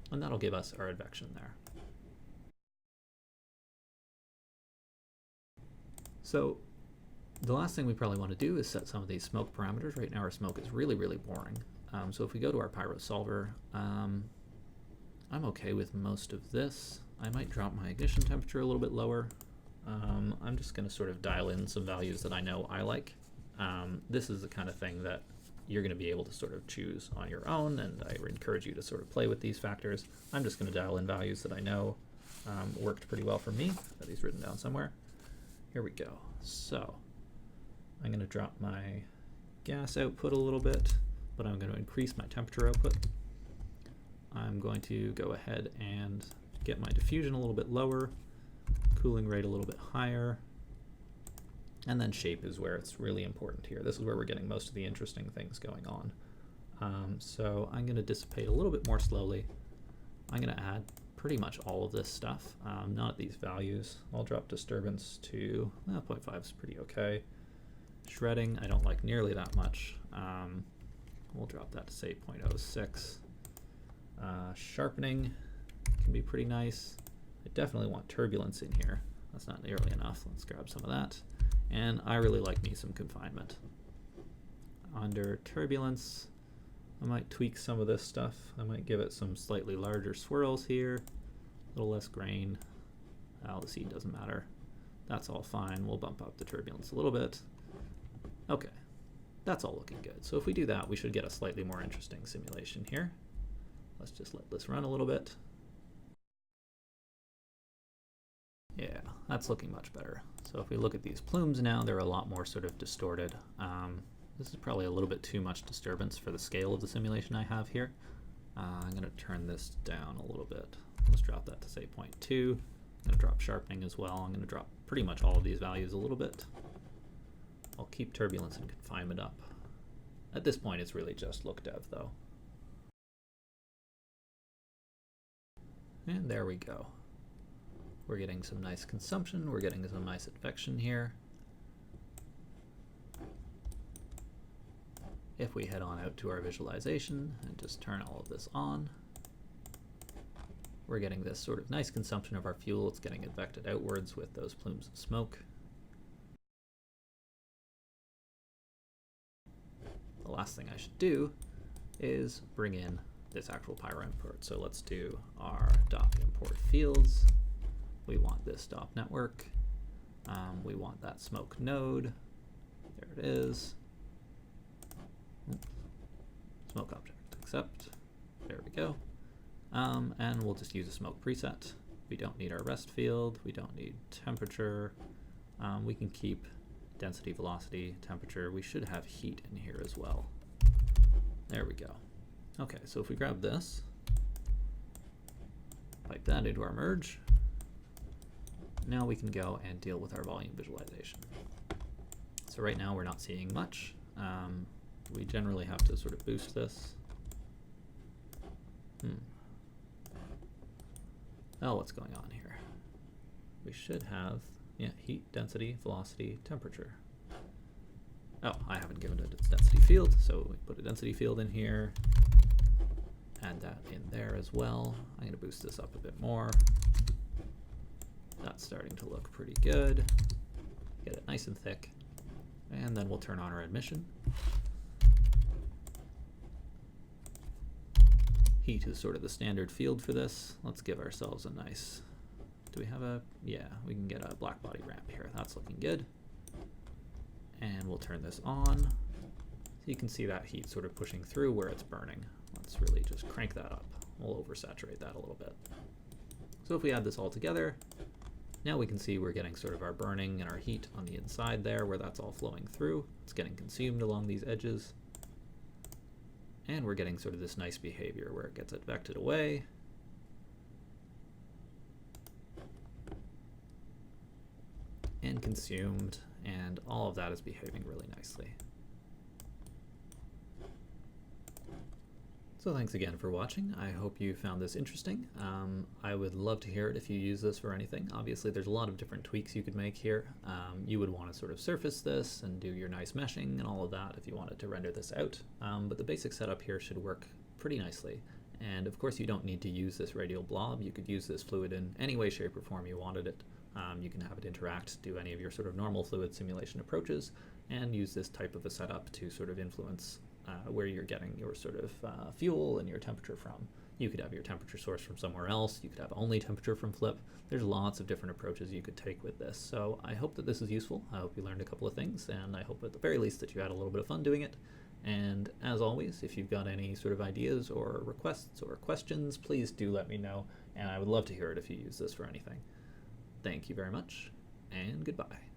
And that'll give us our advection there. So the last thing we probably want to do is set some of these smoke parameters. Right now our smoke is really boring. So if we go to our Pyro solver, I'm okay with most of this. I might drop my ignition temperature a little bit lower. I'm just going to sort of dial in some values that I know I like. This is the kind of thing that you're going to be able to sort of choose on your own, and I encourage you to sort of play with these factors. I'm just going to dial in values that I know worked pretty well for me. I've got these written down somewhere. Here we go. So I'm going to drop my gas output a little bit, but I'm going to increase my temperature output. I'm going to go ahead and get my diffusion a little bit lower, cooling rate a little bit higher, and then shape is where it's really important here. This is where we're getting most of the interesting things going on. So I'm going to dissipate a little bit more slowly. I'm going to add pretty much all of this stuff, not these values. I'll drop disturbance to 0.5 is pretty okay. Shredding, I don't like nearly that much. We'll drop that to say 0.06. Sharpening can be pretty nice. I definitely want turbulence in here. That's not nearly enough. Let's grab some of that. And I really like me some confinement. Under turbulence, I might tweak some of this stuff. I might give it some slightly larger swirls here, a little less grain. The seed doesn't matter. That's all fine. We'll bump up the turbulence a little bit. Okay, that's all looking good. So if we do that, we should get a slightly more interesting simulation here. Let's just let this run a little bit. Yeah, that's looking much better. So if we look at these plumes now, they're a lot more sort of distorted. This is probably a little bit too much disturbance for the scale of the simulation I have here. I'm going to turn this down a little bit. Let's drop that to say 0.2. I'm going to drop sharpening as well. I'm going to drop pretty much all of these values a little bit. I'll keep turbulence and confinement up. At this point, it's really just look dev though. And there we go. We're getting some nice consumption. We're getting some nice advection here. If we head on out to our visualization and just turn all of this on, we're getting this sort of nice consumption of our fuel. It's getting advected outwards with those plumes of smoke. The last thing I should do is bring in this actual Pyro import. So let's do our dot import fields. We want this dot network. We want that smoke node. There it is. accept. There we go. And we'll just use a smoke preset. We don't need our rest field. We don't need temperature. We can keep density, velocity, temperature. We should have heat in here as well. There we go. Okay, so if we grab this, pipe that into our merge, now we can go and deal with our volume visualization. So right now we're not seeing much. We generally have to sort of boost this. Oh, what's going on here? We should have, yeah, heat, density, velocity, temperature. Oh, I haven't given it its density field, so we put a density field in here. Add that in there as well. I'm going to boost this up a bit more. That's starting to look pretty good. Get it nice and thick. And then we'll turn on our admission. Heat is sort of the standard field for this. Let's give ourselves a nice, do we have a, yeah, we can get a black body ramp here. That's looking good. And we'll turn this on. So you can see that heat sort of pushing through where it's burning. Let's really just crank that up. We'll oversaturate that a little bit. So if we add this all together, now we can see we're getting sort of our burning and our heat on the inside there where that's all flowing through. It's getting consumed along these edges. And we're getting sort of this nice behavior where it gets advected away. And consumed, and all of that is behaving really nicely. So thanks again for watching. I hope you found this interesting. I would love to hear it if you use this for anything. Obviously there's a lot of different tweaks you could make here. You would want to sort of surface this and do your nice meshing and all of that if you wanted to render this out. But the basic setup here should work pretty nicely. And of course you don't need to use this radial blob. You could use this fluid in any way, shape, or form you wanted it. You can have it interact, do any of your sort of normal fluid simulation approaches, and use this type of a setup to sort of influence where you're getting your sort of fuel and your temperature from. You could have your temperature source from somewhere else. You could have only temperature from FLIP. There's lots of different approaches you could take with this. So I hope that this is useful. I hope you learned a couple of things, and I hope at the very least that you had a little bit of fun doing it. And as always, if you've got any sort of ideas or requests or questions, please do let me know, and I would love to hear it if you use this for anything. Thank you very much, and goodbye.